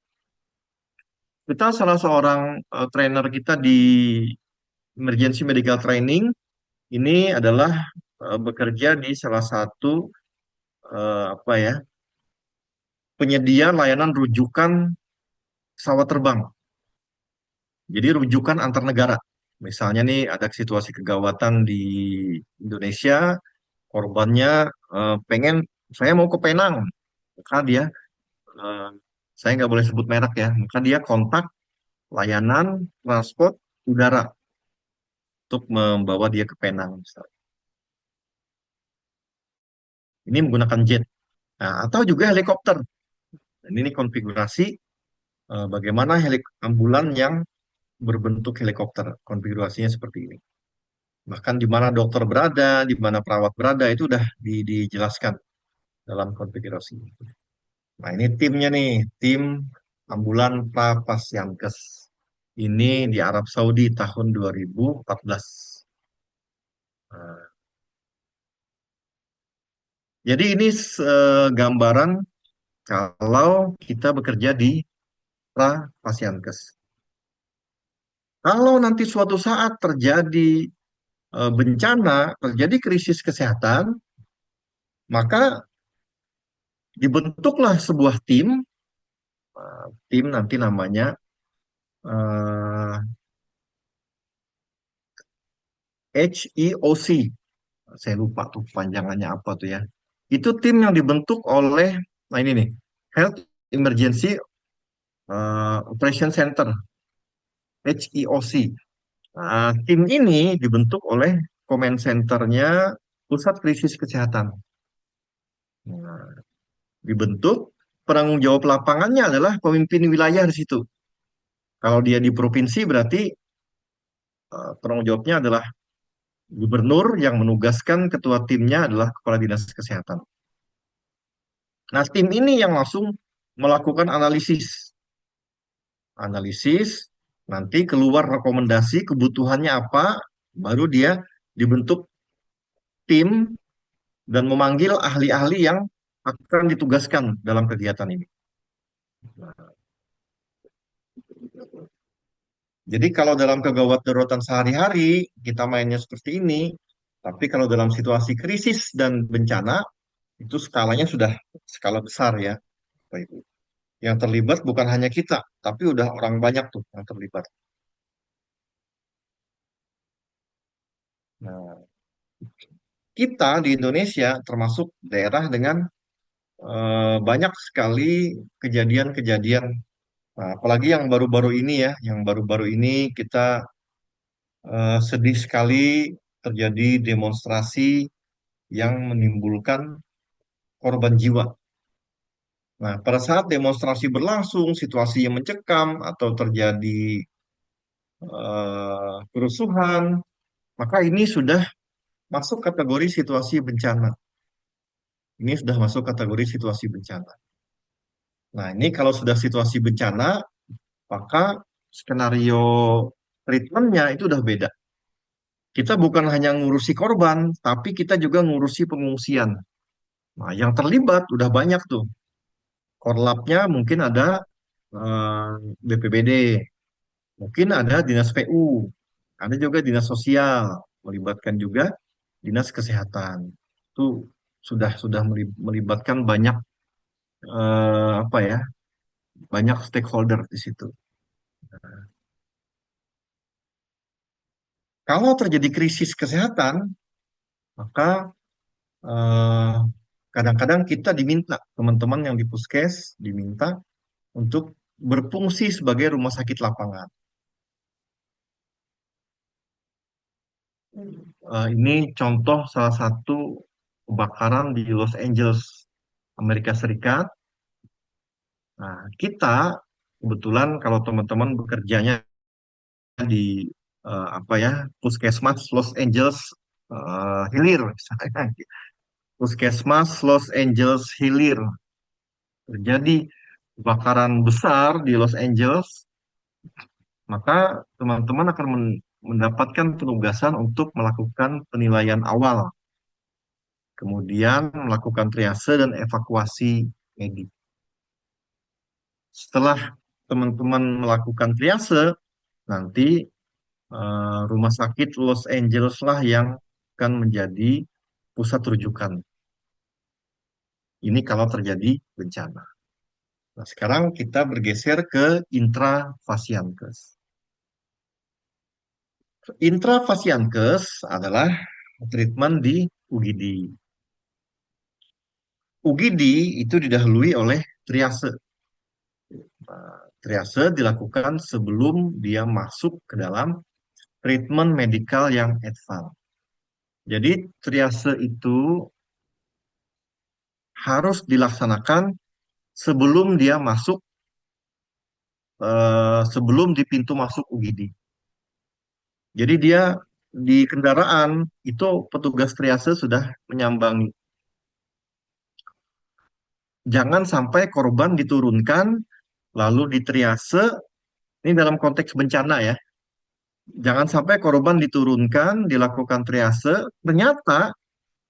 Kita salah seorang trainer kita di emergency medical training ini adalah bekerja di salah satu apa ya, penyedia layanan rujukan pesawat terbang. Jadi rujukan antar negara. Misalnya nih ada situasi kegawatan di Indonesia, korbannya pengen saya mau ke Penang, maka dia eh, saya nggak boleh sebut merek ya, maka dia kontak layanan transport udara untuk membawa dia ke Penang misalnya. Ini menggunakan jet. Nah, atau juga helikopter. Ini konfigurasi bagaimana ambulan yang berbentuk helikopter. Konfigurasinya seperti ini. Bahkan di mana dokter berada, di mana perawat berada, itu udah dijelaskan dalam konfigurasi. Nah, ini timnya nih, tim ambulan Prapasyankes. Ini di Arab Saudi tahun 2014. Nah, jadi ini gambaran kalau kita bekerja di Prapasyankes. Kalau nanti suatu saat terjadi bencana, terjadi krisis kesehatan, maka dibentuklah sebuah tim nanti namanya eh, HEOC. Saya lupa tuh panjangannya apa tuh ya. Itu tim yang dibentuk oleh, nah ini nih, Health Emergency Operation Center, HEOC. Nah, tim ini dibentuk oleh Command Center-nya Pusat Krisis Kesehatan. Nah, dibentuk, penanggung jawab lapangannya adalah pemimpin wilayah di situ. Kalau dia di provinsi berarti penanggung jawabnya adalah gubernur yang menugaskan ketua timnya adalah kepala dinas kesehatan. Nah, tim ini yang langsung melakukan analisis, nanti keluar rekomendasi kebutuhannya apa, baru dia dibentuk tim dan memanggil ahli-ahli yang akan ditugaskan dalam kegiatan ini. Jadi kalau dalam kegawat daruratan sehari-hari kita mainnya seperti ini, tapi kalau dalam situasi krisis dan bencana itu skalanya sudah skala besar ya, Bapak Ibu. Yang terlibat bukan hanya kita, tapi udah orang banyak tuh yang terlibat. Nah, kita di Indonesia termasuk daerah dengan banyak sekali kejadian-kejadian. Nah, apalagi yang baru-baru ini ya, yang baru-baru ini kita sedih sekali terjadi demonstrasi yang menimbulkan korban jiwa. Nah, pada saat demonstrasi berlangsung, situasi yang mencekam atau terjadi kerusuhan, maka ini sudah masuk kategori situasi bencana. Ini sudah masuk kategori situasi bencana. Nah, ini kalau sudah situasi bencana, maka skenario treatmentnya itu udah beda. Kita bukan hanya ngurusi korban, tapi kita juga ngurusi pengungsian. Nah, yang terlibat udah banyak tuh. Korlapnya mungkin ada eh, BPBD, mungkin ada Dinas PU, ada juga Dinas Sosial, melibatkan juga Dinas Kesehatan. Itu sudah melibatkan banyak apa ya, banyak stakeholder di situ. Kalau terjadi krisis kesehatan, maka eh, kadang-kadang kita diminta, teman-teman yang di Puskes diminta untuk berfungsi sebagai rumah sakit lapangan. Ini contoh salah satu kebakaran di Los Angeles, Amerika Serikat. Nah, kita kebetulan kalau teman-teman bekerjanya di apa ya, Puskesmas Los Angeles Hilir, misalnya. Puskesmas Los Angeles Hilir terjadi kebakaran besar di Los Angeles, maka teman-teman akan mendapatkan penugasan untuk melakukan penilaian awal, kemudian melakukan triase dan evakuasi medik. Setelah teman-teman melakukan triase, nanti Rumah Sakit Los Angeles lah yang akan menjadi pusat rujukan. Ini kalau terjadi bencana. Nah, sekarang kita bergeser ke intravasionkes. Intravasionkes adalah treatment di UGD. UGD itu didahului oleh triase. Triase dilakukan sebelum dia masuk ke dalam treatment medikal yang advance. Jadi triase itu harus dilaksanakan sebelum dia masuk, sebelum di pintu masuk UGD. Jadi dia di kendaraan itu petugas triase sudah menyambangi. Jangan sampai korban diturunkan lalu ditriase, ini dalam konteks bencana ya. Jangan sampai korban diturunkan, dilakukan triase, ternyata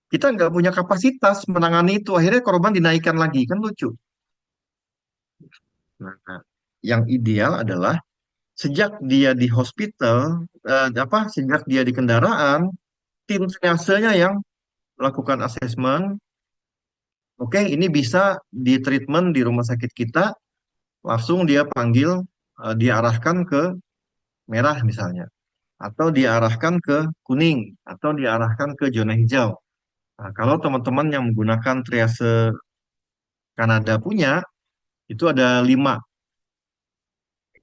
kita nggak punya kapasitas menangani itu. Akhirnya korban dinaikkan lagi, kan lucu. Nah, yang ideal adalah Sejak dia di hospital, sejak dia di kendaraan, tim triasenya yang melakukan asesmen. Oke, ini bisa di treatment di rumah sakit kita, langsung dia panggil, diarahkan ke merah misalnya, atau diarahkan ke kuning, atau diarahkan ke zona hijau. Nah, kalau teman-teman yang menggunakan triase Kanada punya, itu ada 5.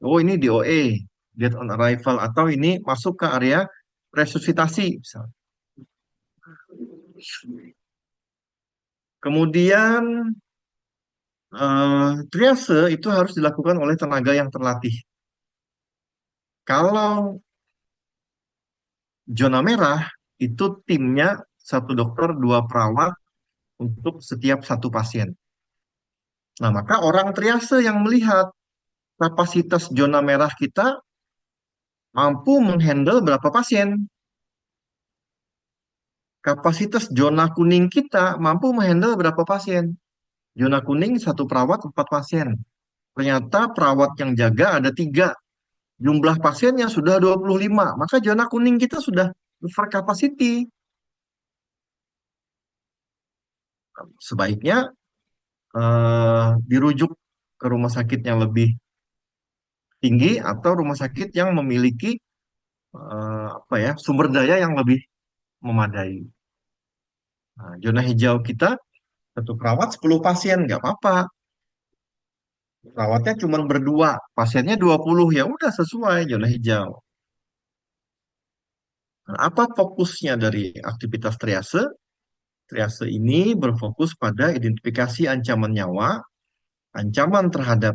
Oh, ini DOA, Death on Arrival, atau ini masuk ke area resusitasi, misalnya. Kemudian triase itu harus dilakukan oleh tenaga yang terlatih. Kalau zona merah, itu timnya satu dokter, 2 perawat untuk setiap satu pasien. Nah, maka orang triase yang melihat kapasitas zona merah kita mampu menghandle berapa pasien. Kapasitas zona kuning kita mampu menghandle berapa pasien. Zona kuning 1 perawat 4 pasien. Ternyata perawat yang jaga ada 3. Jumlah pasiennya sudah 25. Maka zona kuning kita sudah over capacity. Sebaiknya dirujuk ke rumah sakit yang lebih tinggi atau rumah sakit yang memiliki sumber daya yang lebih memadai. Nah, zona hijau kita 1 perawat 10 pasien nggak apa-apa. Perawatnya cuma berdua, pasiennya 20, ya udah sesuai zona hijau. Nah, apa fokusnya dari aktivitas triase? Triase ini berfokus pada identifikasi ancaman nyawa, ancaman terhadap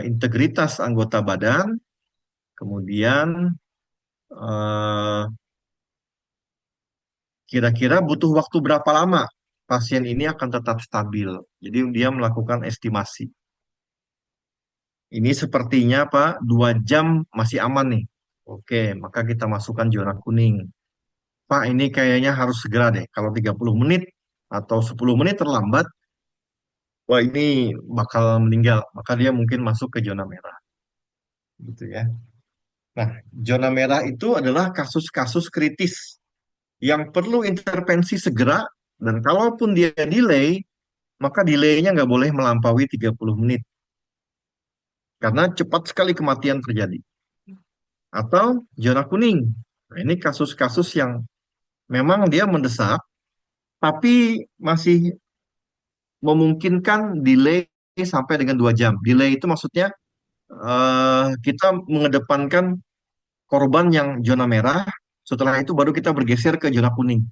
integritas anggota badan, kemudian eh, kira-kira butuh waktu berapa lama pasien ini akan tetap stabil. Jadi dia melakukan estimasi. Ini sepertinya Pak, 2 jam masih aman nih. Oke, maka kita masukkan zona kuning. Pak, ini kayaknya harus segera deh. Kalau 30 menit atau 10 menit terlambat, wah ini bakal meninggal. Maka dia mungkin masuk ke zona merah. Gitu ya. Nah, zona merah itu adalah kasus-kasus kritis yang perlu intervensi segera. Dan kalaupun dia delay, maka delaynya nggak boleh melampaui 30 menit. Karena cepat sekali kematian terjadi. Atau zona kuning. Nah, ini kasus-kasus yang memang dia mendesak, tapi masih memungkinkan delay sampai dengan 2 jam. Delay itu maksudnya kita mengedepankan korban yang zona merah, setelah itu baru kita bergeser ke zona kuning.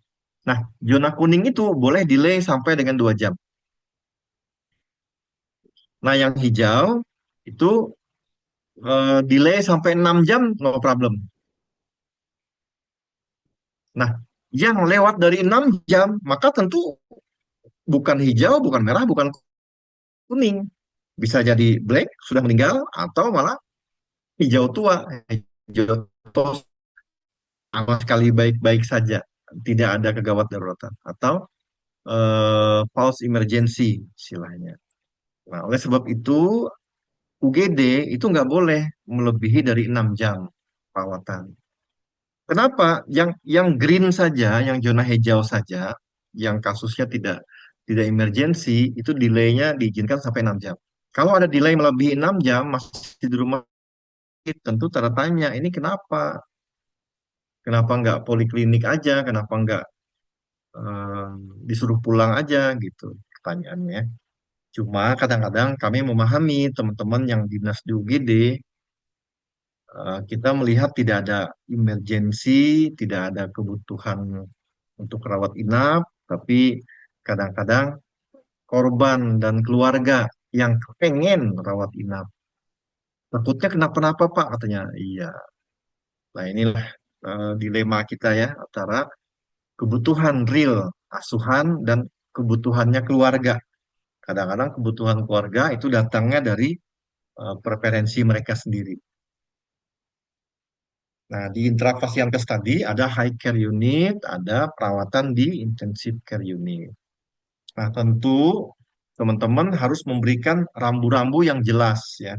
Nah, zona kuning itu boleh delay sampai dengan 2 jam. Nah, yang hijau itu delay sampai 6 jam, no problem. Nah, yang lewat dari 6 jam, maka tentu bukan hijau, bukan merah, bukan kuning. Bisa jadi black, sudah meninggal, atau malah hijau tua, hijau tos, aman sekali baik-baik saja, tidak ada kegawat daruratan, atau false emergency istilahnya. Nah, oleh sebab itu UGD itu nggak boleh melebihi dari 6 jam perawatan. Kenapa? Yang green saja, yang zona hijau saja, yang kasusnya tidak tidak emergency, itu delaynya diizinkan sampai 6 jam. Kalau ada delay melebihi 6 jam, masih di rumah sakit, tentu tanda tanya, ini kenapa? Kenapa nggak poliklinik aja? Kenapa nggak eh, disuruh pulang aja gitu pertanyaannya. Cuma kadang-kadang kami memahami teman-teman yang dinas di UGD, kita melihat tidak ada emergensi, tidak ada kebutuhan untuk rawat inap, tapi kadang-kadang korban dan keluarga yang pengen rawat inap. Takutnya kenapa-napa Pak, katanya. Iya. Nah inilah dilema kita ya, antara kebutuhan real asuhan dan kebutuhannya keluarga. Kadang-kadang kebutuhan keluarga itu datangnya dari preferensi mereka sendiri. Nah, di intravaskular tadi ada high care unit, ada perawatan di intensive care unit. Nah, tentu teman-teman harus memberikan rambu-rambu yang jelas ya.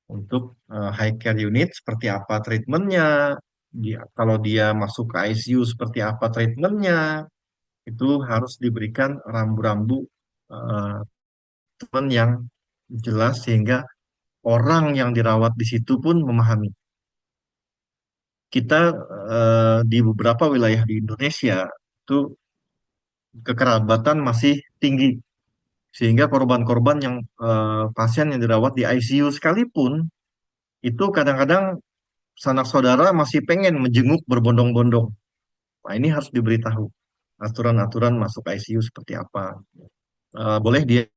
Untuk high care unit seperti apa treatmentnya, kalau dia masuk ke ICU seperti apa treatmentnya, itu harus diberikan rambu-rambu eh, treatment yang jelas sehingga orang yang dirawat di situ pun memahami. Kita di beberapa wilayah di Indonesia itu kekerabatan masih tinggi sehingga korban-korban yang pasien yang dirawat di ICU sekalipun itu kadang-kadang sanak saudara masih pengen menjenguk berbondong-bondong. Nah, ini harus diberitahu aturan-aturan masuk ICU seperti apa. Boleh dia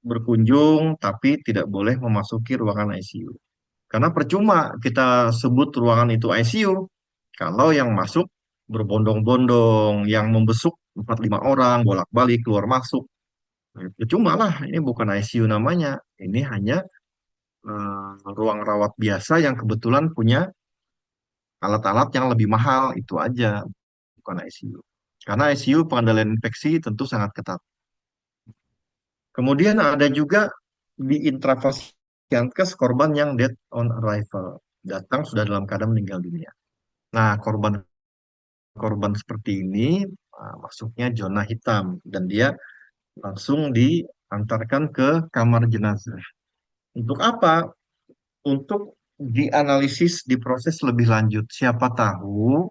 berkunjung, tapi tidak boleh memasuki ruangan ICU. Karena percuma kita sebut ruangan itu ICU, kalau yang masuk berbondong-bondong, yang membesuk 4-5 orang, bolak-balik, keluar masuk. Percuma lah, ini bukan ICU namanya. Ini hanya ruang rawat biasa yang kebetulan punya alat-alat yang lebih mahal, itu aja, bukan ICU. Karena ICU pengendalian infeksi tentu sangat ketat. Kemudian ada juga di intravaskular korban yang dead on arrival. Datang sudah dalam keadaan meninggal dunia. Nah, korban-korban seperti ini masuknya zona hitam dan dia langsung diantarkan ke kamar jenazah. Untuk apa? Untuk dianalisis, diproses lebih lanjut. Siapa tahu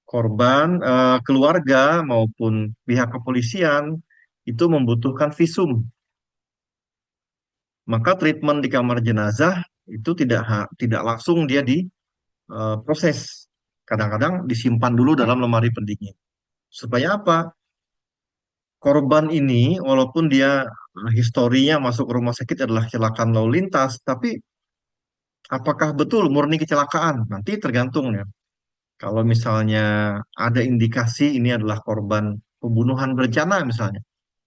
korban, keluarga maupun pihak kepolisian itu membutuhkan visum. Maka treatment di kamar jenazah itu tidak langsung dia diproses. Kadang-kadang disimpan dulu dalam lemari pendingin. Supaya apa? Korban ini, walaupun dia historinya masuk rumah sakit adalah kecelakaan lalu lintas, tapi apakah betul murni kecelakaan? Nanti tergantung ya. Kalau misalnya ada indikasi ini adalah korban pembunuhan berencana misalnya,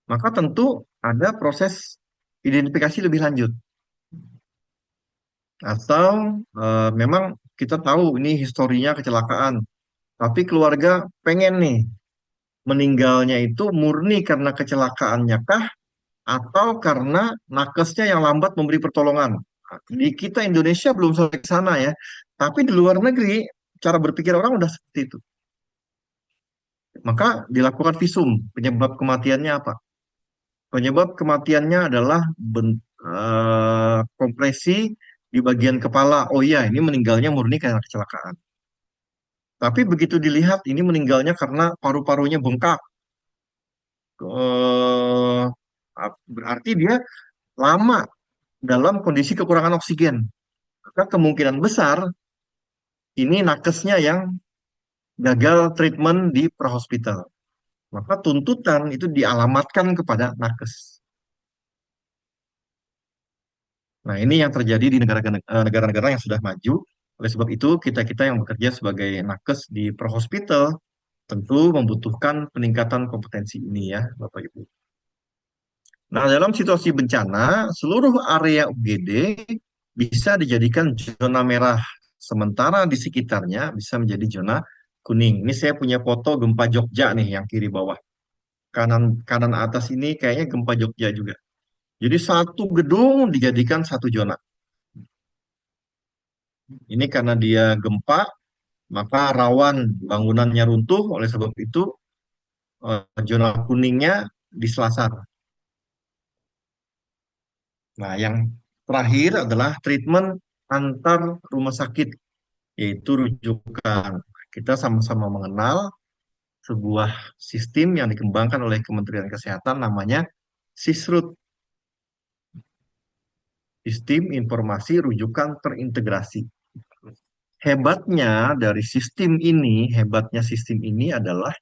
maka tentu ada proses identifikasi lebih lanjut. Atau memang kita tahu ini historinya kecelakaan, tapi keluarga pengen nih meninggalnya itu murni karena kecelakaannya kah atau karena nakesnya yang lambat memberi pertolongan. Nah, di kita Indonesia belum sampai ke sana ya, tapi di luar negeri cara berpikir orang udah seperti itu. Maka dilakukan visum. Penyebab kematiannya apa? Penyebab kematiannya adalah kompresi di bagian kepala. Oh iya, ini meninggalnya murni karena kecelakaan. Tapi begitu dilihat, ini meninggalnya karena paru-parunya bengkak. Eh, Berarti dia lama dalam kondisi kekurangan oksigen. Maka kemungkinan besar ini nakesnya yang gagal treatment di prahospital. Maka tuntutan itu dialamatkan kepada nakes. Nah, ini yang terjadi di negara-negara yang sudah maju. Oleh sebab itu, kita-kita yang bekerja sebagai nakes di prahospital tentu membutuhkan peningkatan kompetensi ini ya, Bapak Ibu. Nah, dalam situasi bencana, seluruh area UGD bisa dijadikan zona merah, sementara di sekitarnya bisa menjadi zona kuning. Ini saya punya foto gempa Jogja nih yang kiri bawah. Kanan kanan atas ini kayaknya gempa Jogja juga. Jadi satu gedung dijadikan satu zona. Ini karena dia gempa, maka rawan bangunannya runtuh. Oleh sebab itu, zona kuningnya di Selasar. Nah, yang terakhir adalah treatment antar rumah sakit, yaitu rujukan. Kita sama-sama mengenal sebuah sistem yang dikembangkan oleh Kementerian Kesehatan namanya SISRUT, Sistem Informasi Rujukan Terintegrasi. Hebatnya sistem ini adalah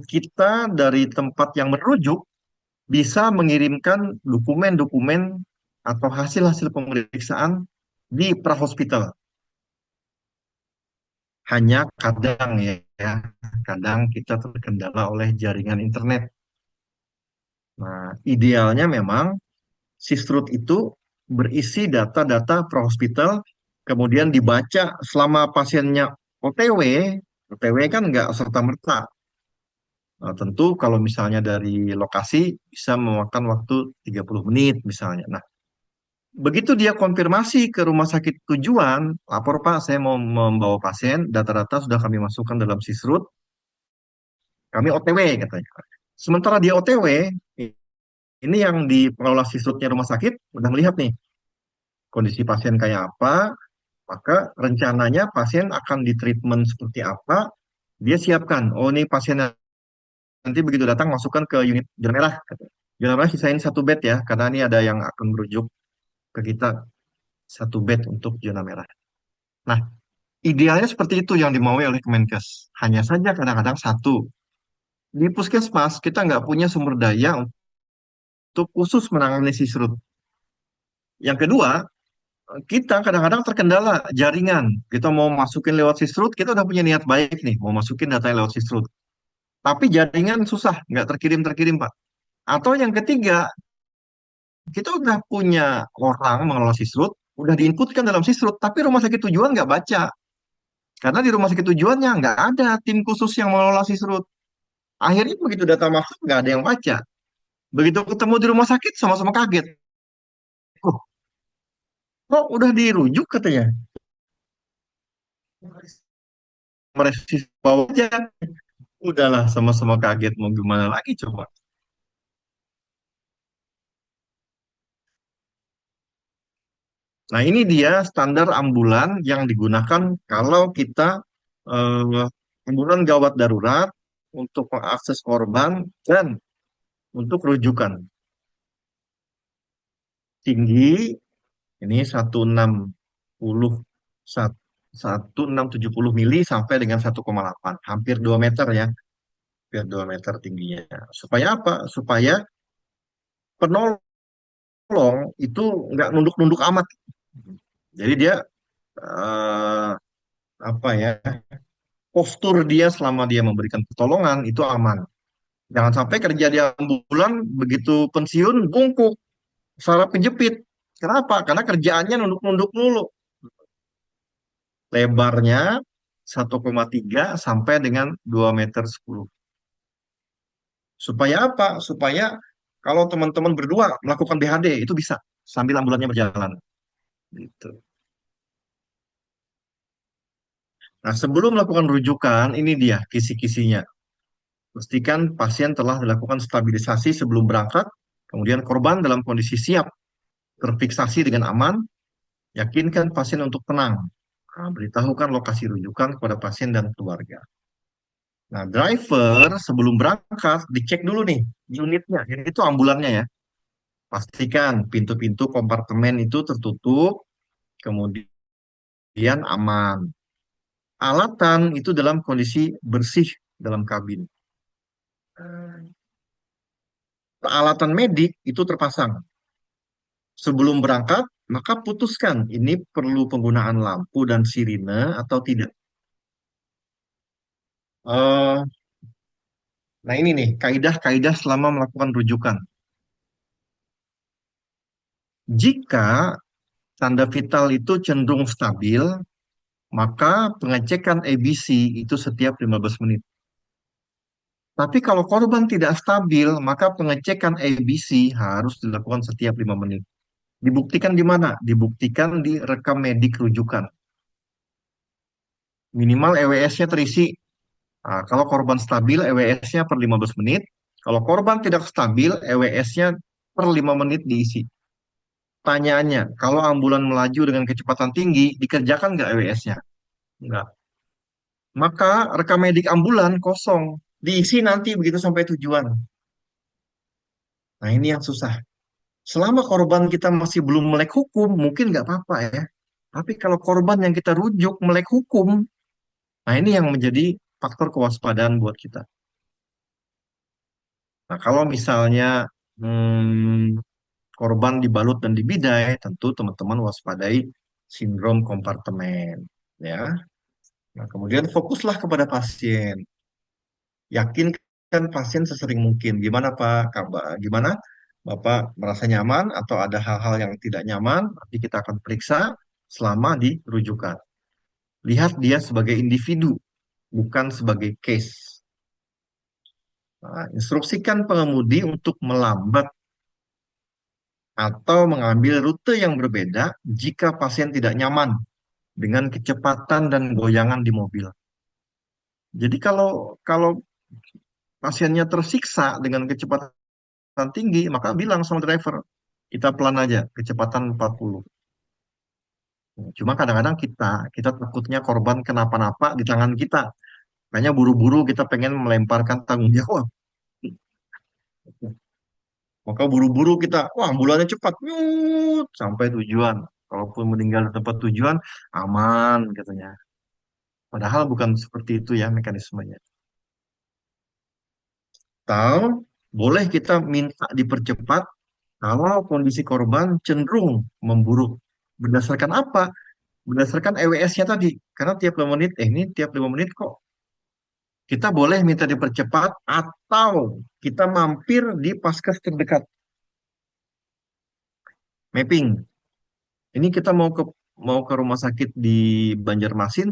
kita dari tempat yang merujuk bisa mengirimkan dokumen-dokumen atau hasil-hasil pemeriksaan di prahospital. Hanya kadang ya, kadang kita terkendala oleh jaringan internet. Nah, idealnya memang Sistrut itu berisi data-data prahospital, kemudian dibaca selama pasiennya OTW. OTW kan nggak serta-merta Tentu kalau misalnya dari lokasi bisa memakan waktu 30 menit misalnya. Nah, begitu dia konfirmasi ke rumah sakit tujuan, lapor Pak, saya mau membawa pasien, data-data sudah kami masukkan dalam Sisrut, kami OTW katanya. Sementara dia OTW, ini yang di pengelola Sisrutnya rumah sakit udah melihat nih kondisi pasien kayak apa, maka rencananya pasien akan di treatment seperti apa, dia siapkan. Oh, ini pasien nanti begitu datang masukkan ke unit zona merah. Zona merah sisain satu bed ya, karena ini ada yang akan merujuk ke kita satu bed untuk zona merah. Nah, idealnya seperti itu yang dimaui oleh Kemenkes. Hanya saja kadang-kadang satu, di puskesmas kita nggak punya sumber daya untuk khusus menangani sisrut. Yang kedua, kita kadang-kadang terkendala jaringan. Kita mau masukin lewat sisrut, kita udah punya niat baik nih, mau masukin datanya lewat sisrut. Tapi jaringan susah, nggak terkirim-terkirim, Pak. Atau yang ketiga, kita udah punya orang mengelola sisrut, udah diinputkan dalam sisrut, tapi rumah sakit tujuan nggak baca. Karena di rumah sakit tujuannya nggak ada tim khusus yang mengelola sisrut. Akhirnya begitu data masuk, nggak ada yang baca. Begitu ketemu di rumah sakit, sama-sama kaget. Oh, kok udah dirujuk katanya? Mereka bawa aja. Udahlah, sama-sama kaget. Mau gimana lagi coba? Nah, ini dia standar ambulan yang digunakan kalau kita ambulan gawat darurat untuk mengakses korban dan untuk rujukan. Tinggi, ini 160, 1670 mili sampai dengan 1,8, hampir 2 meter ya, hampir 2 meter tingginya. Supaya apa? Supaya penolong itu nggak nunduk-nunduk amat. Jadi dia eh, apa ya, postur dia selama dia memberikan pertolongan itu aman. Jangan sampai kerja di ambulan begitu pensiun bungkuk, saraf kejepit. Kenapa? Karena kerjaannya nunduk-nunduk mulu. Lebarnya 1,3 sampai dengan 2 meter 10. Supaya apa? Supaya kalau teman-teman berdua melakukan BHD itu bisa sambil ambulannya berjalan. Gitu. Nah, sebelum melakukan rujukan, ini dia kisi-kisinya. Pastikan pasien telah dilakukan stabilisasi sebelum berangkat, kemudian korban dalam kondisi siap terfiksasi dengan aman, yakinkan pasien untuk tenang. Nah, beritahukan lokasi rujukan kepada pasien dan keluarga. Nah, driver sebelum berangkat dicek dulu nih unitnya. Ini itu ambulannya ya. Pastikan pintu-pintu kompartemen itu tertutup, kemudian aman. Alatan itu dalam kondisi bersih dalam kabin. Peralatan medik itu terpasang. Sebelum berangkat, maka putuskan ini perlu penggunaan lampu dan sirine atau tidak. Eh, nah ini nih, kaidah-kaidah selama melakukan rujukan. Jika tanda vital itu cenderung stabil, maka pengecekan ABC itu setiap 15 menit. Tapi kalau korban tidak stabil, maka pengecekan ABC harus dilakukan setiap 5 menit. Dibuktikan di mana? Dibuktikan di rekam medik rujukan. Minimal EWS-nya terisi. Nah, kalau korban stabil, EWS-nya per 15 menit. Kalau korban tidak stabil, EWS-nya per 5 menit diisi. Tanyaannya, kalau ambulan melaju dengan kecepatan tinggi, dikerjakan nggak EWS-nya? Nggak. Maka rekam medik ambulan kosong. Diisi nanti begitu sampai tujuan. Nah, ini yang susah. Selama korban kita masih belum melek hukum, mungkin nggak apa-apa ya. Tapi kalau korban yang kita rujuk melek hukum, nah ini yang menjadi faktor kewaspadaan buat kita. Nah, kalau misalnya hmm, korban dibalut dan dibidai, tentu teman-teman waspadai sindrom kompartemen, ya. Nah, kemudian fokuslah kepada pasien. Yakinkan pasien sesering mungkin. Gimana Pak? Gimana? Bapak merasa nyaman atau ada hal-hal yang tidak nyaman? Nanti kita akan periksa selama di rujukan. Lihat dia sebagai individu, bukan sebagai case. Nah, instruksikan pengemudi untuk melambat atau mengambil rute yang berbeda jika pasien tidak nyaman dengan kecepatan dan goyangan di mobil. Jadi kalau kalau pasiennya tersiksa dengan kecepatan tinggi, maka bilang sama driver, kita pelan aja, kecepatan 40. Cuma kadang-kadang kita takutnya korban kenapa-napa di tangan kita. Makanya buru-buru kita pengen melemparkan tanggung jawab. Maka buru-buru kita, wah ambulannya cepat, nyut, sampai tujuan. Kalaupun meninggal di tempat tujuan, aman katanya. Padahal bukan seperti itu ya mekanismenya. Atau boleh kita minta dipercepat kalau kondisi korban cenderung memburuk. Berdasarkan apa? Berdasarkan EWS-nya tadi. Karena tiap 5 menit, ini tiap 5 menit kok kita boleh minta dipercepat atau kita mampir di Paskes terdekat. Mapping. Ini kita mau ke rumah sakit di Banjarmasin,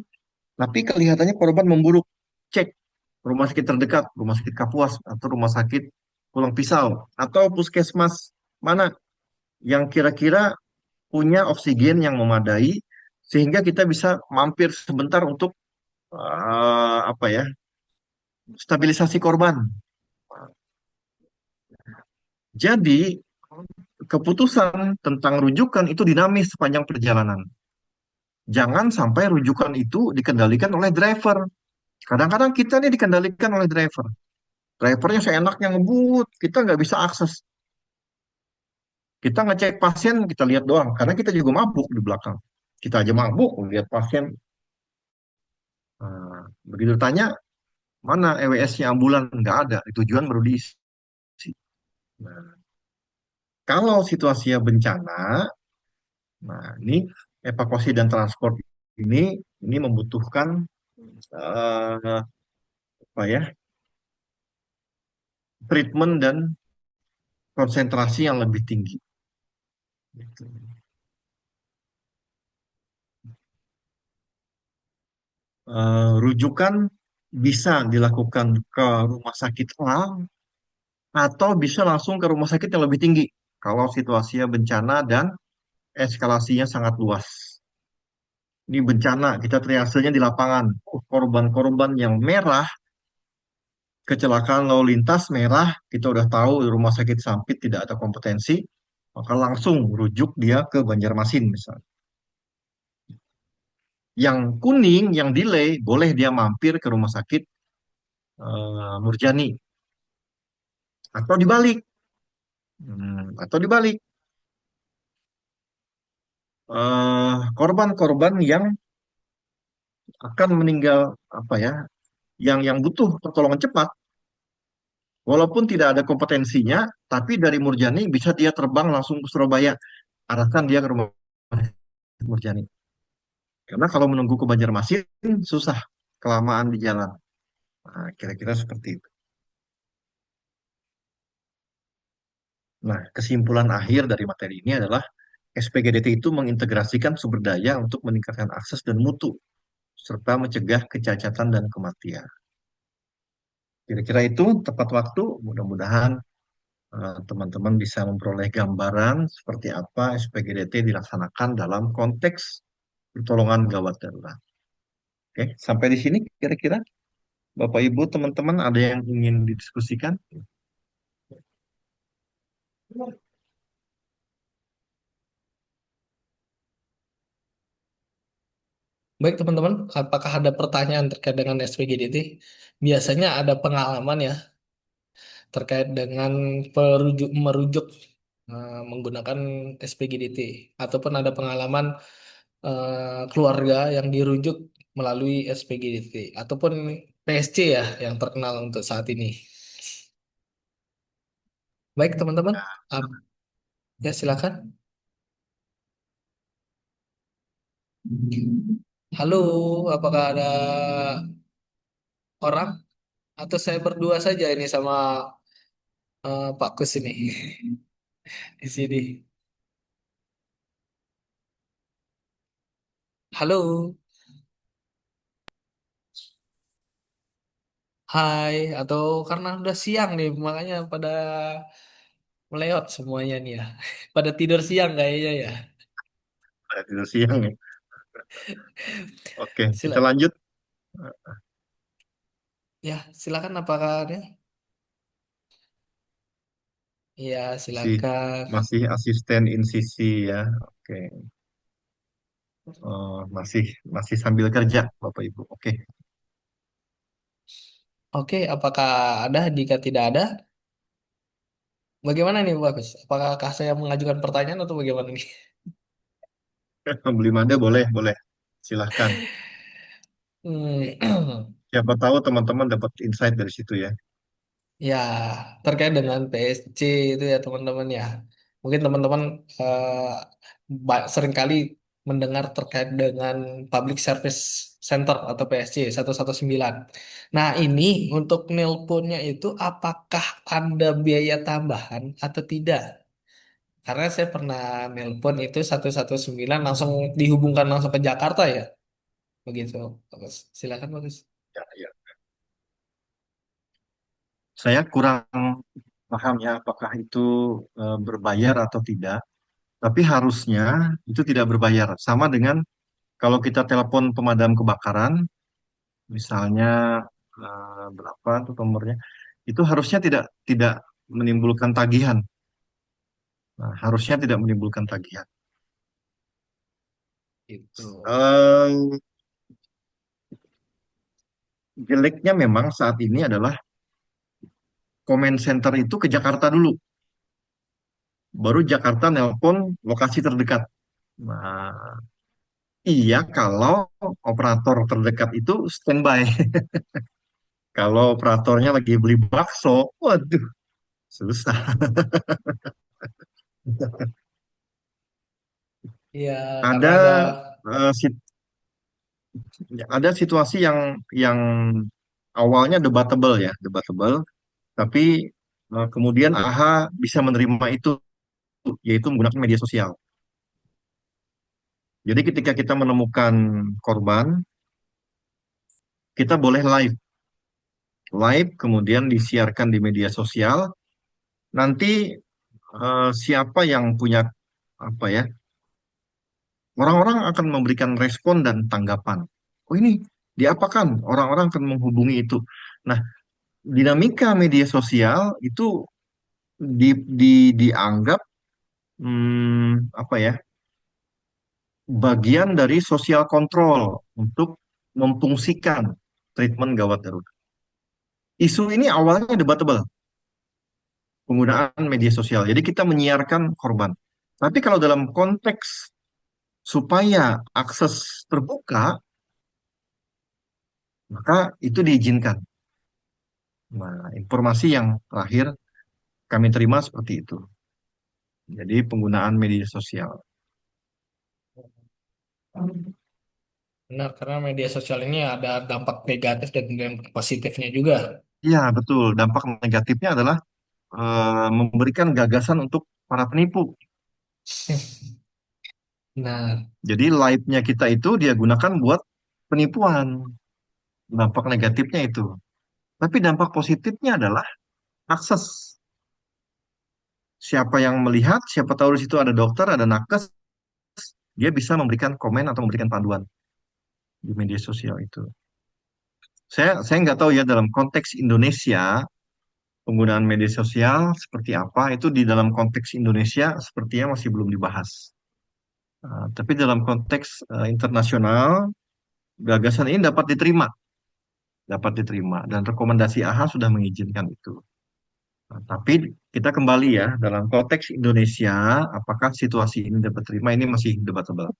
tapi kelihatannya korban memburuk. Cek rumah sakit terdekat, rumah sakit Kapuas atau rumah sakit Pulang Pisau atau puskesmas mana yang kira-kira punya oksigen yang memadai sehingga kita bisa mampir sebentar untuk apa ya, stabilisasi korban. Jadi keputusan tentang rujukan itu dinamis sepanjang perjalanan. Jangan sampai rujukan itu dikendalikan oleh driver. Kadang-kadang kita nih dikendalikan oleh driver. Drivernya seenaknya ngebut, kita nggak bisa akses. Kita ngecek pasien, kita lihat doang. Karena kita juga mabuk di belakang. Kita aja mabuk, lihat pasien. Nah, begitu tanya, mana EWS-nya ambulan? Nggak ada. Tujuan baru diisi. Nah, kalau situasinya bencana, nah ini evakuasi dan transport ini membutuhkan apa ya, treatment dan konsentrasi yang lebih tinggi. Gitu. Rujukan bisa dilakukan ke rumah sakit A atau bisa langsung ke rumah sakit yang lebih tinggi kalau situasinya bencana dan eskalasinya sangat luas. Ini bencana, kita triasenya di lapangan. Korban-korban yang merah, kecelakaan lalu lintas merah, kita udah tahu di rumah sakit Sampit tidak ada kompetensi, maka langsung rujuk dia ke Banjarmasin misalnya. Yang kuning, yang delay, boleh dia mampir ke rumah sakit Murjani atau dibalik. Atau dibalik. Korban-korban yang akan meninggal apa ya, yang butuh pertolongan cepat, walaupun tidak ada kompetensinya, tapi dari Murjani bisa dia terbang langsung ke Surabaya, arahkan dia ke rumah sakit Murjani. Karena kalau menunggu ke Banjarmasin susah, kelamaan di jalan. Nah, kira-kira seperti itu. Nah, kesimpulan akhir dari materi ini adalah SPGDT itu mengintegrasikan sumber daya untuk meningkatkan akses dan mutu, serta mencegah kecacatan dan kematian. Kira-kira itu tepat waktu. Mudah-mudahan teman-teman bisa memperoleh gambaran seperti apa SPGDT dilaksanakan dalam konteks pertolongan gawat darurat. Oke, sampai di sini kira-kira Bapak Ibu teman-teman ada yang ingin didiskusikan? Baik teman-teman, apakah ada pertanyaan terkait dengan SPGDT? Biasanya ada pengalaman ya terkait dengan merujuk menggunakan SPGDT ataupun ada pengalaman keluarga yang dirujuk melalui SPGDT ataupun PSC ya yang terkenal untuk saat ini. Baik teman-teman, Ah, ya silakan. Halo, apakah ada orang atau saya berdua saja ini sama Pak Kus ini di sini. Halo. hai atau karena udah siang nih makanya pada meleot semuanya nih ya. Pada tidur siang kayaknya ya. Pada tidur siang ya. Oke, kita Sila lanjut. ya silakan apakah ada? Ya Masih silakan. masih asisten in sisi ya. Oke. Masih masih sambil kerja, Bapak Ibu. Oke. Oke, apakah ada? Jika tidak ada, bagaimana nih bagus? Apakah saya mengajukan pertanyaan atau bagaimana nih? Belum ada, boleh, boleh. Silahkan. Hmm, Siapa tahu teman-teman dapat insight dari situ ya. ya, terkait dengan PSC itu ya teman-teman ya. Mungkin teman-teman seringkali mendengar terkait dengan Public Service Center atau PSC 119. Nah, ini untuk nelponnya itu apakah ada biaya tambahan atau tidak? Karena saya pernah nelpon itu 119 langsung dihubungkan langsung ke Jakarta ya. Begitu. Bagus. Silakan bagus. Ya, ya. Saya kurang paham ya apakah itu berbayar atau tidak. Tapi harusnya itu tidak berbayar. Sama dengan kalau kita telepon pemadam kebakaran, misalnya berapa tuh nomornya, itu harusnya tidak tidak menimbulkan tagihan. Nah, harusnya tidak menimbulkan tagihan. Itu. Eh, Jeleknya memang saat ini adalah comment center itu ke Jakarta dulu, baru Jakarta nelpon lokasi terdekat. Nah, iya kalau operator terdekat itu standby. Kalau operatornya lagi beli bakso, waduh, susah. Iya, karena Ada ada. eh, sit- ada situasi yang awalnya debatable ya, debatable, tapi kemudian AHA bisa menerima itu, yaitu menggunakan media sosial. Jadi ketika kita menemukan korban, kita boleh live, live kemudian disiarkan di media sosial. Nanti siapa yang punya apa ya, orang-orang akan memberikan respon dan tanggapan. Oh ini diapakan? Orang-orang akan menghubungi itu. Nah, dinamika media sosial itu dianggap apa ya, bagian dari sosial kontrol untuk memfungsikan treatment gawat darurat. Isu ini awalnya debatable, penggunaan media sosial. Jadi kita menyiarkan korban. Tapi kalau dalam konteks supaya akses terbuka, maka itu diizinkan. Nah, informasi yang terakhir kami terima seperti itu. Jadi penggunaan media sosial. Benar, karena media sosial ini ada dampak negatif dan dampak positifnya juga. Ya, betul. Dampak negatifnya adalah memberikan gagasan untuk para penipu. Nah, Jadi live-nya kita itu dia gunakan buat penipuan. Dampak negatifnya itu. Tapi dampak positifnya adalah akses. Siapa yang melihat, siapa tahu di situ ada dokter, ada nakes, dia bisa memberikan komen atau memberikan panduan di media sosial itu. Saya nggak tahu ya dalam konteks Indonesia penggunaan media sosial seperti apa itu di dalam konteks Indonesia sepertinya masih belum dibahas. Tapi dalam konteks internasional gagasan ini dapat diterima dan rekomendasi AHA sudah mengizinkan itu. Tapi kita kembali ya dalam konteks Indonesia apakah situasi ini dapat terima ini masih debatable.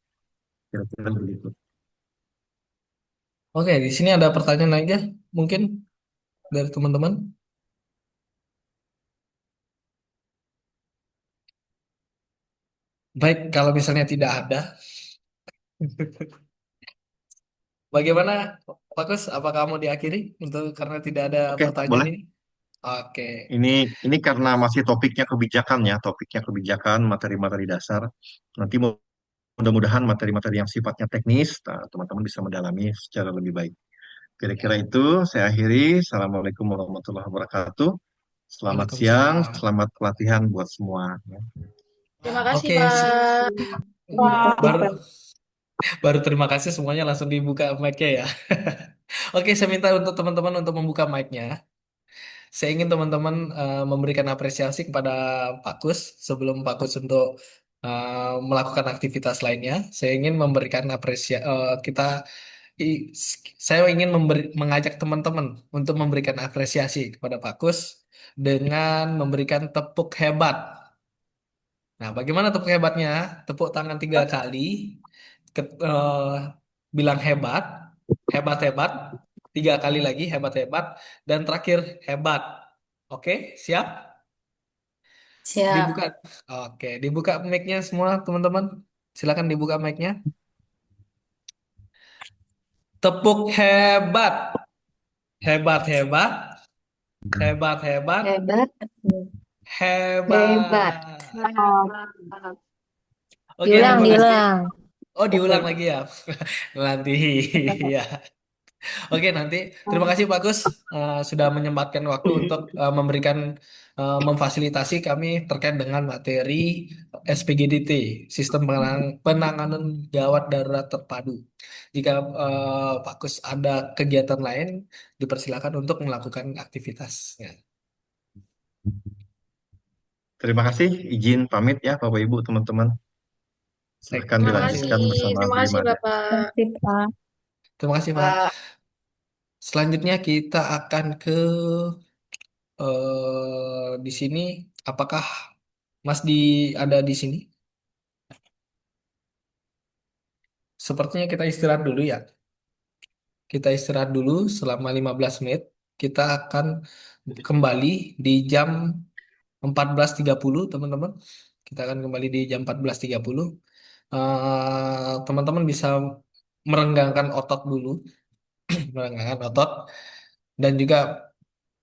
Kira-kira begitu. oke, di sini ada pertanyaan aja mungkin dari teman-teman. Baik, kalau misalnya tidak ada, bagaimana, Bagus? Apakah mau diakhiri untuk karena tidak ada Oke, pertanyaan boleh. ini? Oke. Ini karena masih topiknya kebijakan ya, topiknya kebijakan, materi-materi dasar. Nanti mudah-mudahan materi-materi yang sifatnya teknis, teman-teman bisa mendalami secara lebih baik. Kira-kira itu saya akhiri. Assalamualaikum warahmatullahi wabarakatuh. Selamat siang, Waalaikumsalam. selamat pelatihan buat semua. Terima kasih, Oke, Pak. Terima kasih, baru Pak. baru terima kasih semuanya langsung dibuka mic-nya ya. Oke, saya minta untuk teman-teman untuk membuka mic-nya. Saya ingin teman-teman memberikan apresiasi kepada Pak Kus sebelum Pak Kus untuk melakukan aktivitas lainnya. Saya ingin memberikan apresiasi i- saya ingin mengajak teman-teman untuk memberikan apresiasi kepada Pak Kus dengan memberikan tepuk hebat. Nah, bagaimana tepuk hebatnya? Tepuk tangan 3 kali, eh, bilang hebat, hebat-hebat, 3 kali lagi hebat-hebat, dan terakhir hebat. Oke, siap? Siap. Dibuka. Oke, dibuka mic-nya semua teman-teman. Silakan dibuka mic-nya. Tepuk hebat, hebat-hebat, hebat-hebat, Hebat. Hebat. hebat. Oke, Diulang, terima kasih. diulang. Oh, diulang Oke. lagi ya. Nanti ya. Oke, nanti terima kasih Pak Gus sudah menyempatkan waktu untuk memberikan memfasilitasi kami terkait dengan materi SPGDT, Sistem Penanganan Gawat Darurat Terpadu. Jika Pak Gus ada kegiatan lain, dipersilakan untuk melakukan aktivitasnya. Terima kasih, izin pamit ya Bapak Ibu teman-teman. Baik, Silahkan terima kasih. dilanjutkan bersama Terima Bu kasih, Imade. Bapak. Terima kasih, Pak. Terima kasih Pak. Pak. Selanjutnya kita akan ke di sini. Apakah Mas ada di sini? Sepertinya kita istirahat dulu ya. Kita istirahat dulu selama 15 menit. Kita akan kembali di jam 14.30, teman-teman. Kita akan kembali di jam 14.30. Teman-teman bisa merenggangkan otot dulu, merenggangkan otot, dan juga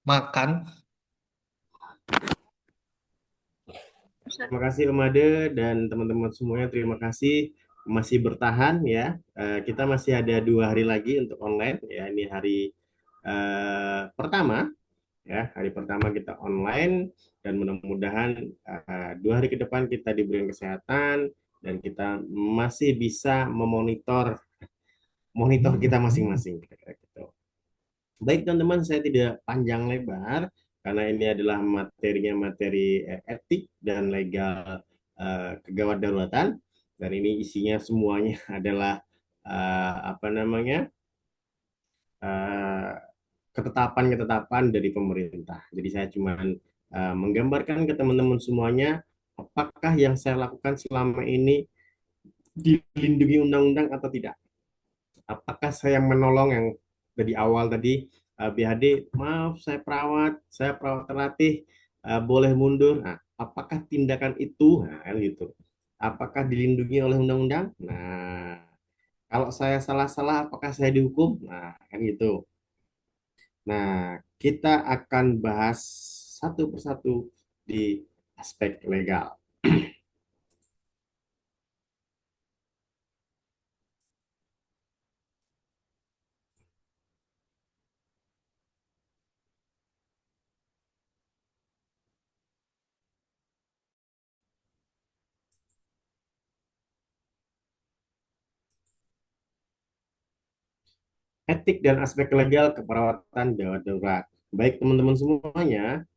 makan. Terima kasih Om Ade dan teman-teman semuanya. Terima kasih masih bertahan ya. Kita masih ada 2 hari lagi untuk online ya. Ini hari pertama ya. Hari pertama kita online dan mudah-mudahan 2 hari ke depan kita diberi kesehatan dan kita masih bisa memonitor kita masing-masing. Gitu. Baik teman-teman, saya tidak panjang lebar karena ini adalah materinya materi etik dan legal kegawat daruratan dan ini isinya semuanya adalah apa namanya uh, ketetapan-ketetapan dari pemerintah. Jadi saya cuma menggambarkan ke teman-teman semuanya apakah yang saya lakukan selama ini dilindungi undang-undang atau tidak. Apakah saya menolong yang dari awal tadi BHD, maaf saya perawat terlatih, boleh mundur. Nah, apakah tindakan itu, nah, kan gitu. Apakah dilindungi oleh undang-undang? Nah, kalau saya salah-salah, apakah saya dihukum? Nah, kan gitu. Nah, kita akan bahas satu persatu di aspek legal. Etik dan aspek legal keperawatan gawat darurat. Baik teman-teman semuanya,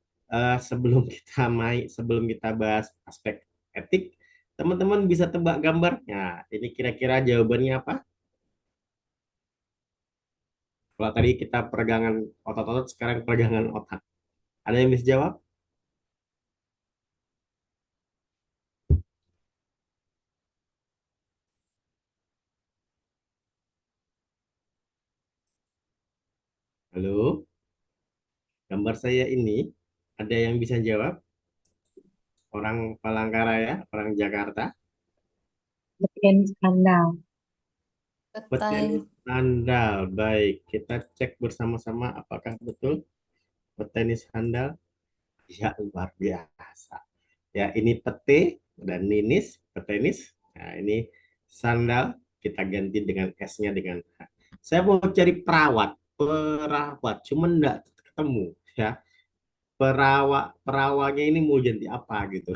sebelum kita bahas aspek etik, teman-teman bisa tebak gambarnya. Ini kira-kira jawabannya apa? Kalau tadi kita peregangan otot-otot, sekarang peregangan otak. Ada yang bisa jawab? Halo, gambar saya ini ada yang bisa jawab? Orang Palangkaraya, orang Jakarta. Petenis skandal. Petenis handal. Baik, kita cek bersama-sama apakah betul petenis handal. Ya, luar biasa. Ya, ini pete dan ninis, petenis. Nah, ini sandal, kita ganti dengan S-nya dengan H. Saya mau cari perawat. perawat, cuman enggak ketemu ya. Perawatnya ini mau jadi apa gitu.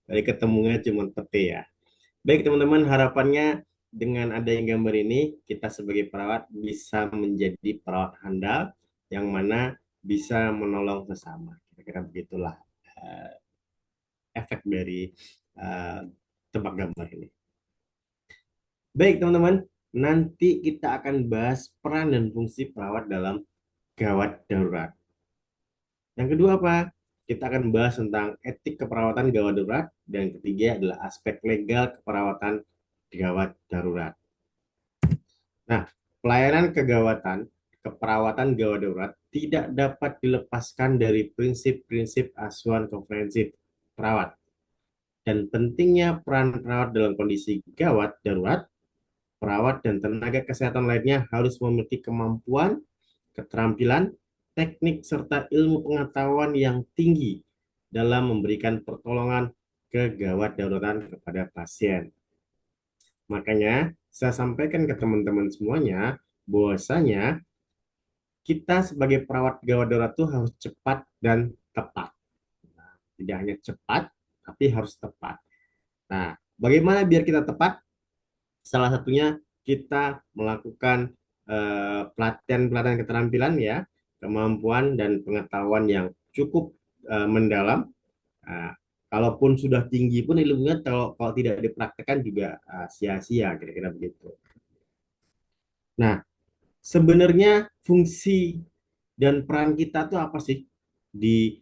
Dari ketemunya cuma peti ya. Baik teman-teman, harapannya dengan adanya gambar ini kita sebagai perawat bisa menjadi perawat handal yang mana bisa menolong sesama. Kira-kira begitulah eh, efek dari eh, tebak gambar ini. Baik teman-teman, nanti kita akan bahas peran dan fungsi perawat dalam gawat darurat. Yang kedua apa? Kita akan bahas tentang etik keperawatan gawat darurat, dan yang ketiga adalah aspek legal keperawatan gawat darurat. Nah, pelayanan keperawatan gawat darurat tidak dapat dilepaskan dari prinsip-prinsip asuhan komprehensif perawat dan pentingnya peran perawat dalam kondisi gawat darurat. Perawat dan tenaga kesehatan lainnya harus memiliki kemampuan, keterampilan, teknik, serta ilmu pengetahuan yang tinggi dalam memberikan pertolongan kegawat daruratan kepada pasien. Makanya saya sampaikan ke teman-teman semuanya bahwasanya kita sebagai perawat gawat darurat itu harus cepat dan tepat. Nah, tidak hanya cepat, tapi harus tepat. Nah, bagaimana biar kita tepat? Salah satunya kita melakukan pelatihan-pelatihan keterampilan ya, kemampuan dan pengetahuan yang cukup mendalam. Nah, kalaupun sudah tinggi pun ilmunya, kalau tidak dipraktekkan juga sia-sia, kira-kira begitu. Nah, sebenarnya fungsi dan peran kita tuh apa sih di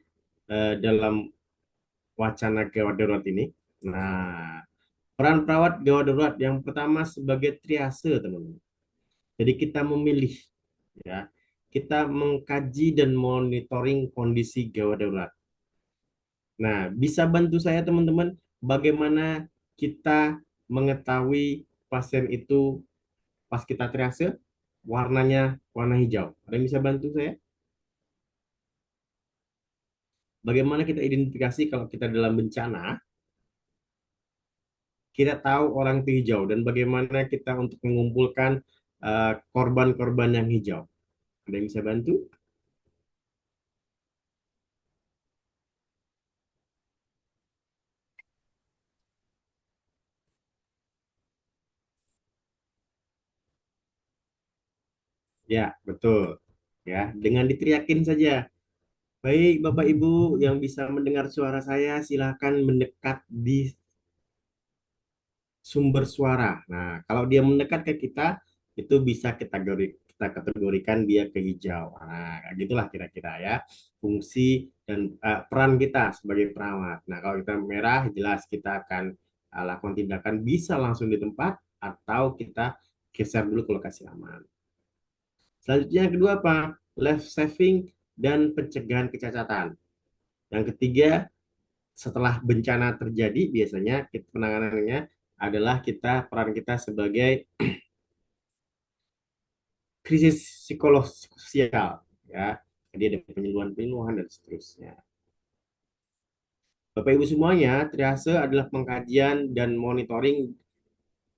dalam wacana gawat darurat ini? Nah, peran perawat gawat darurat yang pertama sebagai triase, teman-teman. Jadi kita memilih, ya, kita mengkaji dan monitoring kondisi gawat darurat. Nah, bisa bantu saya teman-teman, bagaimana kita mengetahui pasien itu pas kita triase, warnanya warna hijau. Ada yang bisa bantu saya? Bagaimana kita identifikasi kalau kita dalam bencana, kita tahu orang itu hijau, dan bagaimana kita untuk mengumpulkan korban-korban yang hijau. Ada yang bisa bantu? Ya, betul. Ya, dengan diteriakin saja. Baik, Bapak Ibu yang bisa mendengar suara saya, silakan mendekat di sumber suara. Nah, kalau dia mendekat ke kita, itu bisa kita kategorikan dia ke hijau. Nah, kayak gitulah kira-kira ya fungsi dan peran kita sebagai perawat. Nah, kalau kita merah, jelas kita akan lakukan tindakan bisa langsung di tempat atau kita geser dulu ke lokasi aman. Selanjutnya yang kedua apa? Life saving dan pencegahan kecacatan. Yang ketiga, setelah bencana terjadi, biasanya penanganannya adalah peran kita sebagai krisis psikososial, ya. Jadi ada penyuluhan-penyuluhan dan seterusnya. Bapak Ibu semuanya, triase adalah pengkajian dan monitoring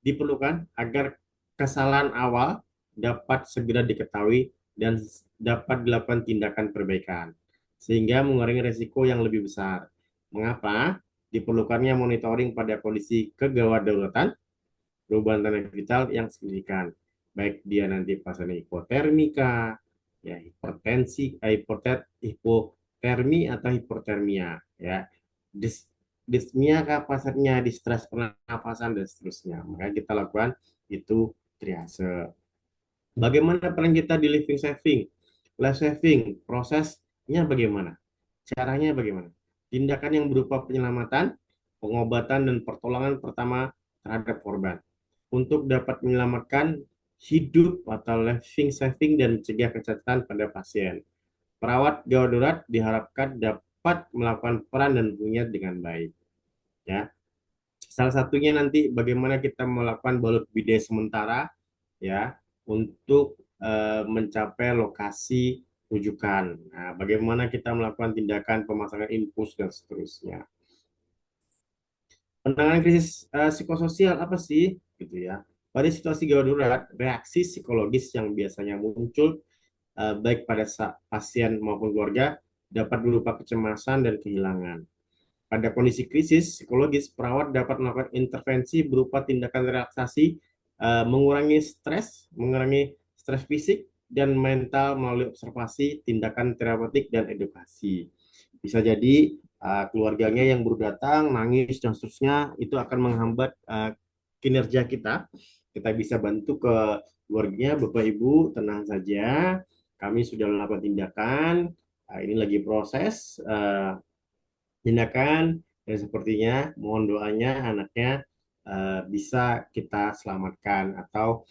diperlukan agar kesalahan awal dapat segera diketahui dan dapat dilakukan tindakan perbaikan, sehingga mengurangi risiko yang lebih besar. Mengapa? Diperlukannya monitoring pada kondisi kegawat daruratan, perubahan tenaga vital yang signifikan, baik dia nanti pasien hipotermika, ya hipotermi atau hipotermia, ya, dyspnea pasiennya, distres pernapasan dan seterusnya. Maka kita lakukan itu triase. Bagaimana peran kita di living saving? Life saving, prosesnya bagaimana? Caranya bagaimana? Tindakan yang berupa penyelamatan, pengobatan, dan pertolongan pertama terhadap korban untuk dapat menyelamatkan hidup atau living saving dan mencegah kecacatan pada pasien. Perawat gawat darurat diharapkan dapat melakukan peran dan fungsinya dengan baik. Ya, salah satunya nanti bagaimana kita melakukan balut bidet sementara, ya, untuk mencapai lokasi rujukan. Nah, bagaimana kita melakukan tindakan pemasangan infus dan seterusnya. Penanganan krisis psikososial apa sih, gitu ya? Pada situasi gawat darurat, reaksi psikologis yang biasanya muncul baik pada pasien maupun keluarga dapat berupa kecemasan dan kehilangan. Pada kondisi krisis psikologis, perawat dapat melakukan intervensi berupa tindakan relaksasi, mengurangi stres fisik dan mental melalui observasi, tindakan terapeutik, dan edukasi. Bisa jadi keluarganya yang baru datang, nangis, dan seterusnya, itu akan menghambat kinerja kita. Kita bisa bantu ke keluarganya, Bapak Ibu, tenang saja, kami sudah melakukan tindakan, ini lagi proses tindakan, dan sepertinya mohon doanya anaknya bisa kita selamatkan. Atau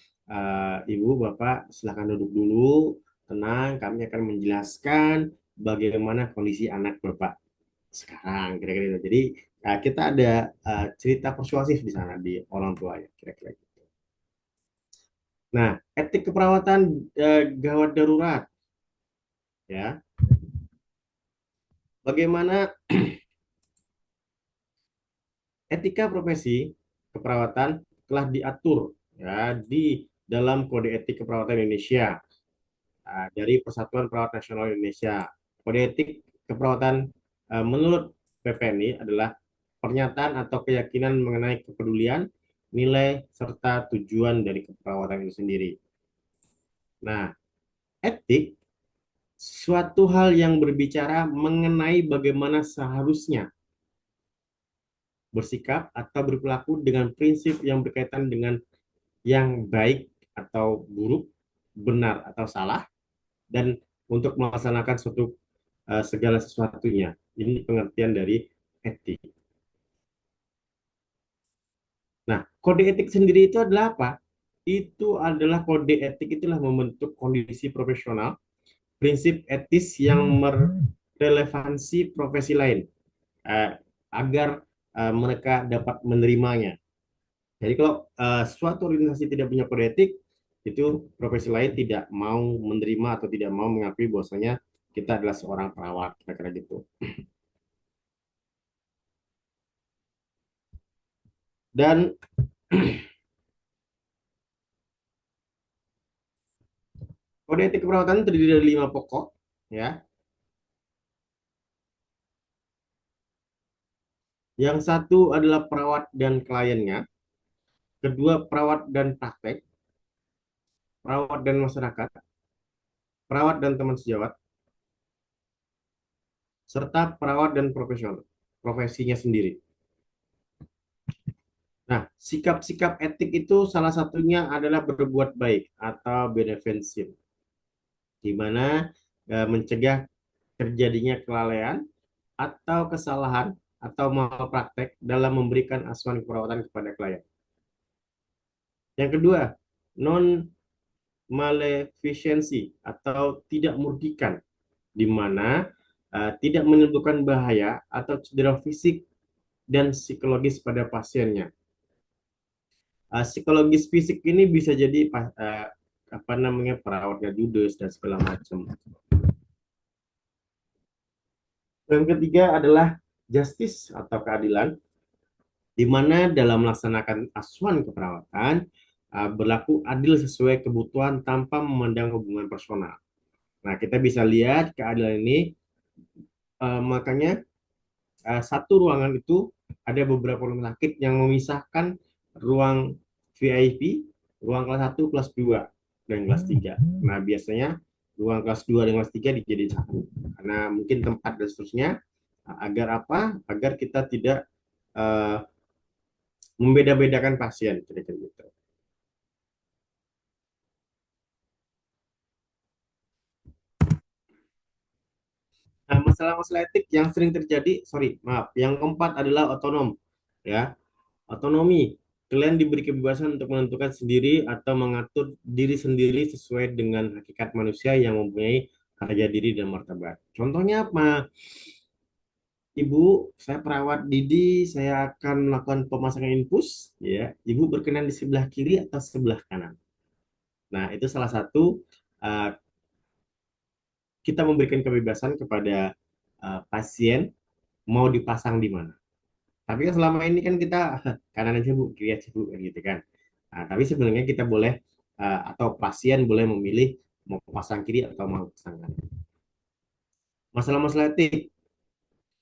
Ibu, Bapak, silakan duduk dulu, tenang, kami akan menjelaskan bagaimana kondisi anak Bapak sekarang, kira-kira itu. Jadi kita ada cerita persuasif di sana di orang tuanya, kira-kira gitu. Nah, etik keperawatan gawat darurat, ya. Bagaimana etika profesi keperawatan telah diatur ya di dalam Kode Etik Keperawatan Indonesia dari Persatuan Perawat Nasional Indonesia. Kode etik keperawatan menurut PPNI adalah pernyataan atau keyakinan mengenai kepedulian, nilai, serta tujuan dari keperawatan itu sendiri. Nah, etik suatu hal yang berbicara mengenai bagaimana seharusnya bersikap atau berperilaku dengan prinsip yang berkaitan dengan yang baik atau buruk, benar atau salah, dan untuk melaksanakan segala sesuatunya. Ini pengertian dari etik. Nah, kode etik sendiri itu adalah apa? Itu adalah kode etik itulah membentuk kondisi profesional, prinsip etis yang merelevansi profesi lain agar mereka dapat menerimanya. Jadi kalau suatu organisasi tidak punya kode etik, itu profesi lain tidak mau menerima atau tidak mau mengakui bahwasanya kita adalah seorang perawat, kira-kira gitu. Dan kode etik keperawatan terdiri dari 5 pokok, ya. Yang satu adalah perawat dan kliennya, kedua perawat dan praktek, perawat dan masyarakat, perawat dan teman sejawat, serta perawat dan profesional, profesinya sendiri. Nah, sikap-sikap etik itu salah satunya adalah berbuat baik atau benevolence, di mana mencegah terjadinya kelalaian atau kesalahan atau malpraktek dalam memberikan asuhan keperawatan kepada klien. Yang kedua, non maleficency atau tidak merugikan, di mana tidak menimbulkan bahaya atau cedera fisik dan psikologis pada pasiennya. Psikologis fisik ini bisa jadi perawatnya judes dan segala macam. Yang ketiga adalah justice atau keadilan, di mana dalam melaksanakan asuhan keperawatan berlaku adil sesuai kebutuhan tanpa memandang hubungan personal. Nah, kita bisa lihat keadilan ini, makanya satu ruangan itu ada beberapa rumah sakit yang memisahkan ruang VIP, ruang kelas 1, kelas 2, dan kelas 3. Nah, biasanya ruang kelas 2 dan kelas 3 dijadikan satu. Karena mungkin tempat dan seterusnya, agar apa? Agar kita tidak membeda-bedakan pasien, kira-kira gitu. Nah, masalah-masalah etik yang sering terjadi, yang keempat adalah otonom, ya. Otonomi, kalian diberi kebebasan untuk menentukan sendiri atau mengatur diri sendiri sesuai dengan hakikat manusia yang mempunyai harga diri dan martabat. Contohnya apa? Ibu, saya perawat Didi, saya akan melakukan pemasangan infus, ya. Ibu berkenan di sebelah kiri atau sebelah kanan. Nah, itu salah satu kita memberikan kebebasan kepada pasien mau dipasang di mana. Tapi kan selama ini kan kita kanan aja Bu, kiri aja Bu, gitu kan. Nah, tapi sebenarnya kita boleh atau pasien boleh memilih mau pasang kiri atau mau pasang kanan. Masalah-masalah etik.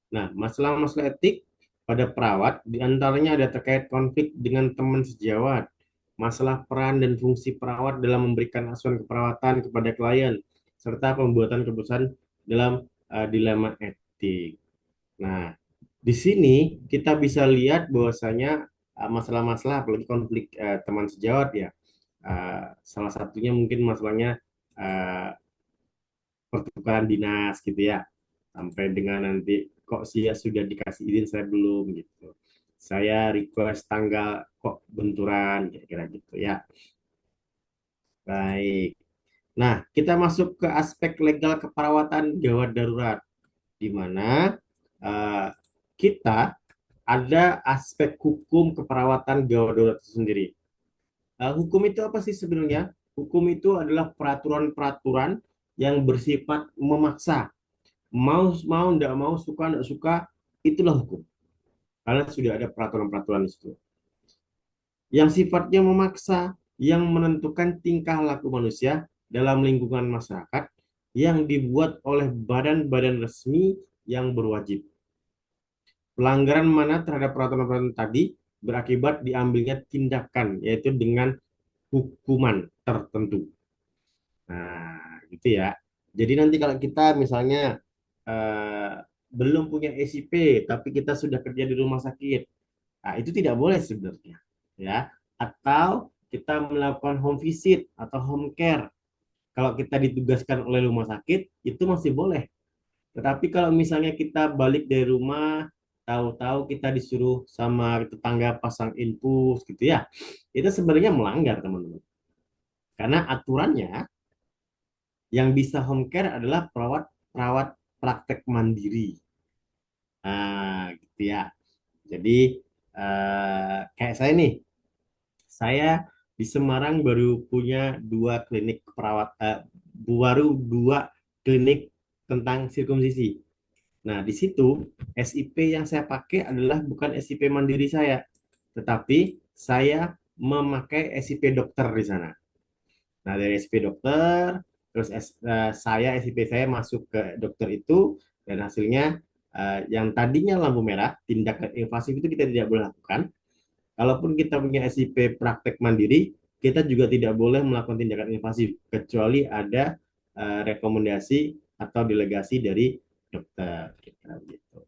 Nah, masalah-masalah etik pada perawat diantaranya ada terkait konflik dengan teman sejawat, masalah peran dan fungsi perawat dalam memberikan asuhan keperawatan kepada klien, serta pembuatan keputusan dalam dilema etik. Nah, di sini kita bisa lihat bahwasanya masalah-masalah apalagi konflik teman sejawat ya. Salah satunya mungkin masalahnya pertukaran dinas gitu ya. Sampai dengan nanti kok dia sudah dikasih izin saya belum gitu. Saya request tanggal kok benturan kira-kira gitu ya. Baik. Nah, kita masuk ke aspek legal keperawatan gawat darurat di mana eh, kita ada aspek hukum keperawatan gawat darurat itu sendiri. Hukum itu apa sih sebenarnya? Hukum itu adalah peraturan-peraturan yang bersifat memaksa. Mau mau tidak mau, suka tidak suka, itulah hukum. Karena sudah ada peraturan-peraturan di situ. Yang sifatnya memaksa, yang menentukan tingkah laku manusia dalam lingkungan masyarakat yang dibuat oleh badan-badan resmi yang berwajib. Pelanggaran mana terhadap peraturan-peraturan tadi berakibat diambilnya tindakan, yaitu dengan hukuman tertentu. Nah, gitu ya. Jadi nanti kalau kita misalnya eh, belum punya SIP, tapi kita sudah kerja di rumah sakit, nah, itu tidak boleh sebenarnya, ya. Atau kita melakukan home visit atau home care, kalau kita ditugaskan oleh rumah sakit, itu masih boleh. Tetapi kalau misalnya kita balik dari rumah, tahu-tahu kita disuruh sama tetangga pasang infus gitu ya, itu sebenarnya melanggar teman-teman. Karena aturannya yang bisa home care adalah perawat praktek mandiri. Nah, gitu ya. Jadi kayak saya nih, saya di Semarang baru punya baru dua klinik tentang sirkumsisi. Nah, di situ SIP yang saya pakai adalah bukan SIP mandiri saya, tetapi saya memakai SIP dokter di sana. Nah, dari SIP dokter, terus SIP saya masuk ke dokter itu, dan hasilnya yang tadinya lampu merah, tindakan invasif itu kita tidak boleh lakukan. Kalaupun kita punya SIP praktek mandiri, kita juga tidak boleh melakukan tindakan invasif, kecuali ada rekomendasi atau delegasi dari dokter. Gitu.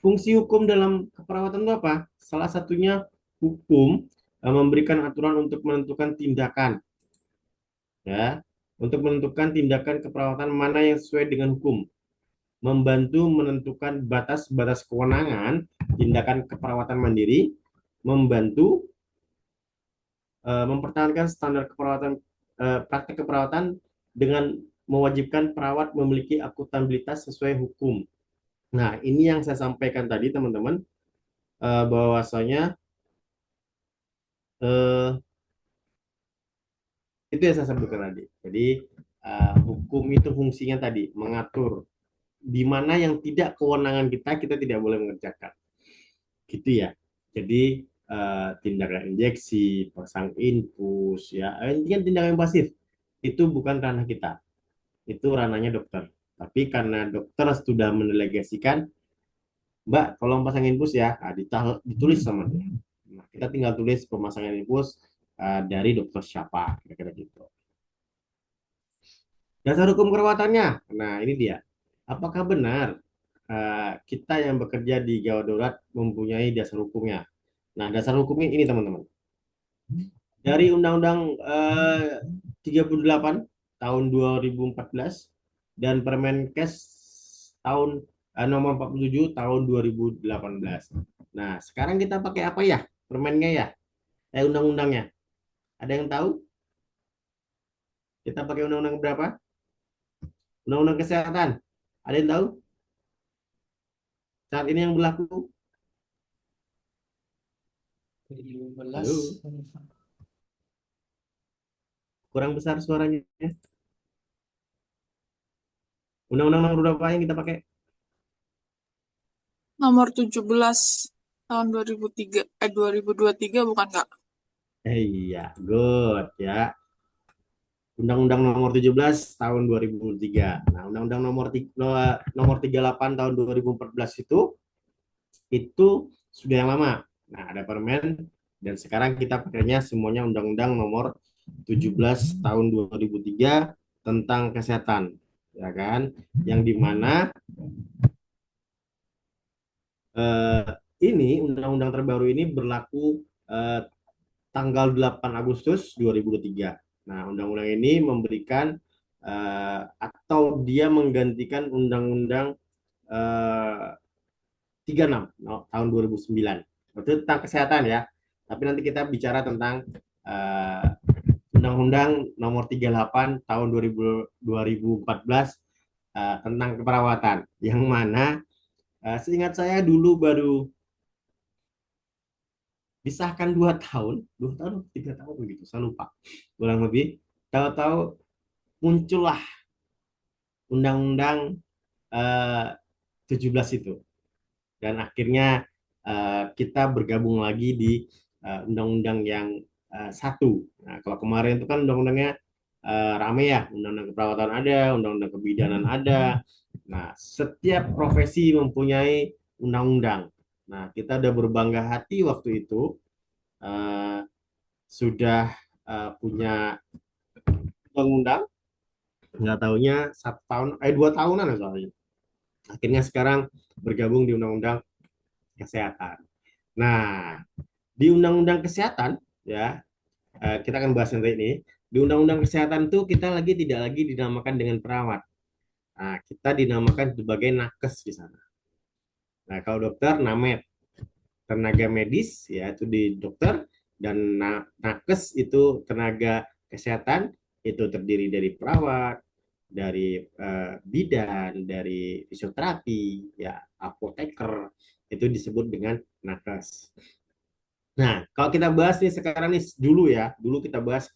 Fungsi hukum dalam keperawatan itu apa? Salah satunya hukum memberikan aturan untuk menentukan tindakan, ya, untuk menentukan tindakan keperawatan mana yang sesuai dengan hukum, membantu menentukan batas-batas kewenangan tindakan keperawatan mandiri, membantu mempertahankan standar keperawatan praktek keperawatan dengan mewajibkan perawat memiliki akuntabilitas sesuai hukum. Nah, ini yang saya sampaikan tadi teman-teman, bahwasanya itu yang saya sebutkan tadi. Jadi hukum itu fungsinya tadi mengatur di mana yang tidak kewenangan kita tidak boleh mengerjakan. Gitu ya. Jadi tindakan injeksi, pasang infus, ya intinya tindakan invasif itu bukan ranah kita, itu ranahnya dokter. Tapi karena dokter sudah mendelegasikan, Mbak, tolong pasang infus ya, nah, ditulis sama dia. Nah, kita tinggal tulis pemasangan infus dari dokter siapa, kira-kira gitu. Dasar hukum keperawatannya, nah ini dia. Apakah benar kita yang bekerja di gawat darurat mempunyai dasar hukumnya? Nah, dasar hukumnya ini teman-teman. Dari Undang-Undang 38 tahun 2014 dan Permenkes tahun nomor 47 tahun 2018. Nah, sekarang kita pakai apa ya? Permennya ya? Undang-undangnya. Ada yang tahu? Kita pakai undang-undang berapa? Undang-undang kesehatan. Ada yang tahu? Saat ini yang berlaku? 2012. Halo? Kurang besar suaranya. Undang-undang nomor berapa yang kita pakai? Nomor 17 tahun 2003, 2023 bukan Kak? Iya, good ya. Undang-Undang Nomor 17 tahun 2003. Nah, Undang-Undang Nomor 38 tahun 2014 itu sudah yang lama. Nah, ada permen dan sekarang kita pakainya semuanya Undang-Undang Nomor 17 tahun 2003 tentang kesehatan, ya kan? Yang dimana eh, ini undang-undang terbaru ini berlaku eh, tanggal 8 Agustus 2023. Nah, undang-undang ini memberikan atau dia menggantikan Undang-Undang eh, 36 tahun 2009. Itu tentang kesehatan ya. Tapi nanti kita bicara tentang eh, Undang-Undang Nomor 38 tahun 2014 tentang keperawatan, yang mana seingat saya dulu baru disahkan 2 tahun, 3 tahun begitu, saya lupa kurang lebih. Tahu-tahu muncullah Undang-Undang eh, 17 itu, dan akhirnya kita bergabung lagi di undang-undang yang satu. Nah, kalau kemarin itu kan undang-undangnya rame ya, undang-undang keperawatan ada, undang-undang kebidanan ada. Nah, setiap profesi mempunyai undang-undang. Nah, kita udah berbangga hati waktu itu eh, sudah punya undang-undang, nggak taunya 1 tahun, 2 tahunan ya soalnya. Akhirnya sekarang bergabung di undang-undang kesehatan. Nah, di undang-undang kesehatan ya, kita akan bahas nanti ini. Di undang-undang kesehatan itu kita tidak lagi dinamakan dengan perawat. Nah, kita dinamakan sebagai nakes di sana. Nah, kalau dokter named, tenaga medis ya itu di dokter, dan nakes itu tenaga kesehatan, itu terdiri dari perawat, dari bidan, dari fisioterapi, ya apoteker, itu disebut dengan nakes. Nah, kalau kita bahas nih sekarang nih dulu kita bahas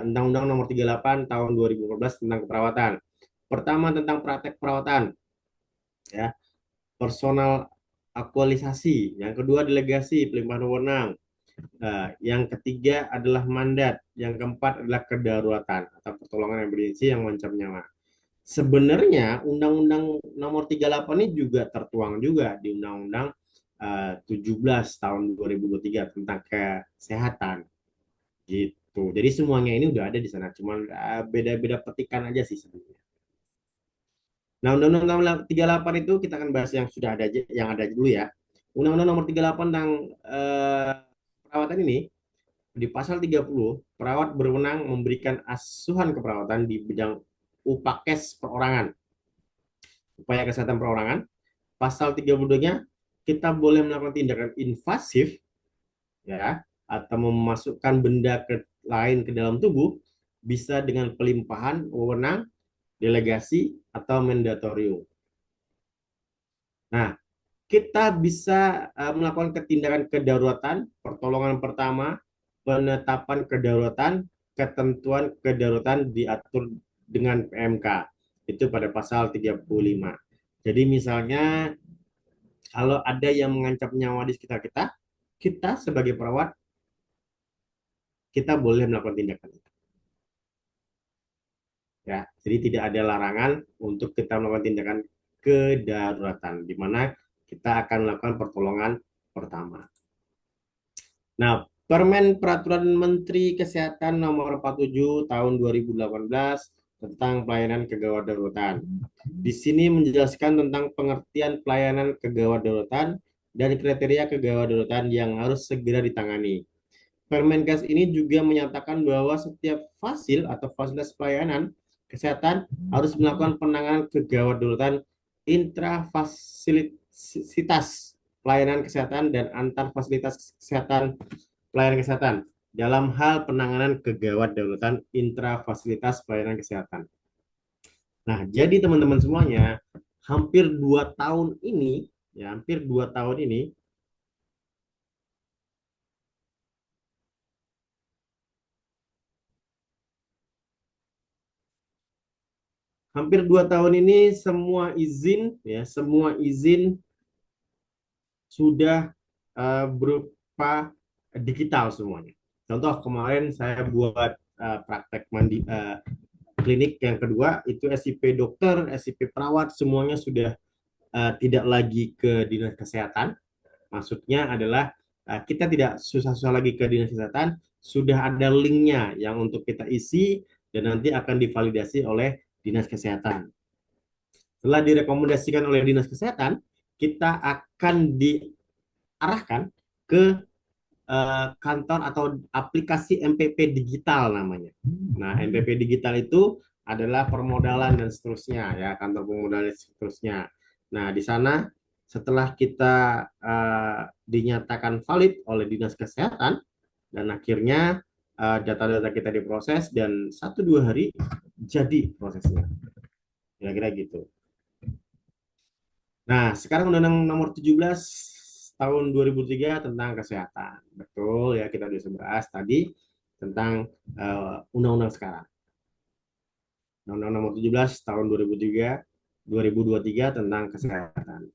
Undang-Undang Nomor 38 tahun 2014 tentang keperawatan. Pertama tentang praktek perawatan, ya, personal aktualisasi. Yang kedua delegasi pelimpahan wewenang. Yang ketiga adalah mandat. Yang keempat adalah kedaruratan atau pertolongan emergensi yang mengancam nyawa. Sebenarnya Undang-Undang Nomor 38 ini juga tertuang juga di Undang-Undang 17 tahun 2023 tentang kesehatan gitu. Jadi semuanya ini udah ada di sana, cuman beda-beda petikan aja sih sebenarnya. Nah, Undang-Undang 38 itu kita akan bahas yang sudah ada aja, yang ada dulu ya. Undang-Undang Nomor 38 tentang perawatan ini, di pasal 30, perawat berwenang memberikan asuhan keperawatan di bidang UPAKes perorangan, upaya kesehatan perorangan. Pasal 32-nya, kita boleh melakukan tindakan invasif ya, atau memasukkan benda lain ke dalam tubuh, bisa dengan pelimpahan wewenang, delegasi, atau mandatorium. Nah, kita bisa melakukan ketindakan kedaruratan, pertolongan pertama, penetapan kedaruratan, ketentuan kedaruratan diatur dengan PMK. Itu pada pasal 35. Jadi misalnya kalau ada yang mengancam nyawa di sekitar kita, kita sebagai perawat, kita boleh melakukan tindakan itu. Ya, jadi tidak ada larangan untuk kita melakukan tindakan kedaruratan, di mana kita akan melakukan pertolongan pertama. Nah, Permen Peraturan Menteri Kesehatan Nomor 47 Tahun 2018 tentang pelayanan kegawat daruratan. Di sini menjelaskan tentang pengertian pelayanan kegawat daruratan dan kriteria kegawat daruratan yang harus segera ditangani. Permenkes ini juga menyatakan bahwa setiap fasil atau fasilitas pelayanan kesehatan harus melakukan penanganan kegawat daruratan intrafasilitas pelayanan kesehatan dan antar fasilitas kesehatan pelayanan kesehatan dalam hal penanganan kegawat daruratan intrafasilitas pelayanan kesehatan. Nah, jadi teman-teman semuanya, hampir 2 tahun ini, ya hampir 2 tahun ini, semua izin, ya semua izin sudah berupa digital semuanya. Contoh kemarin saya buat praktek klinik yang kedua itu SIP dokter, SIP perawat semuanya sudah tidak lagi ke dinas kesehatan. Maksudnya adalah kita tidak susah-susah lagi ke dinas kesehatan, sudah ada linknya yang untuk kita isi dan nanti akan divalidasi oleh dinas kesehatan. Setelah direkomendasikan oleh dinas kesehatan, kita akan diarahkan ke kantor atau aplikasi MPP digital namanya. Nah, MPP digital itu adalah permodalan dan seterusnya ya, kantor permodalan dan seterusnya. Nah, di sana setelah kita dinyatakan valid oleh dinas kesehatan dan akhirnya data-data kita diproses dan 1-2 hari jadi prosesnya. Kira-kira gitu. Nah, sekarang Undang-Undang Nomor 17 tahun 2003 tentang kesehatan. Betul ya, kita sudah bahas tadi tentang undang-undang sekarang. Undang-Undang Nomor 17 tahun 2023 tentang kesehatan.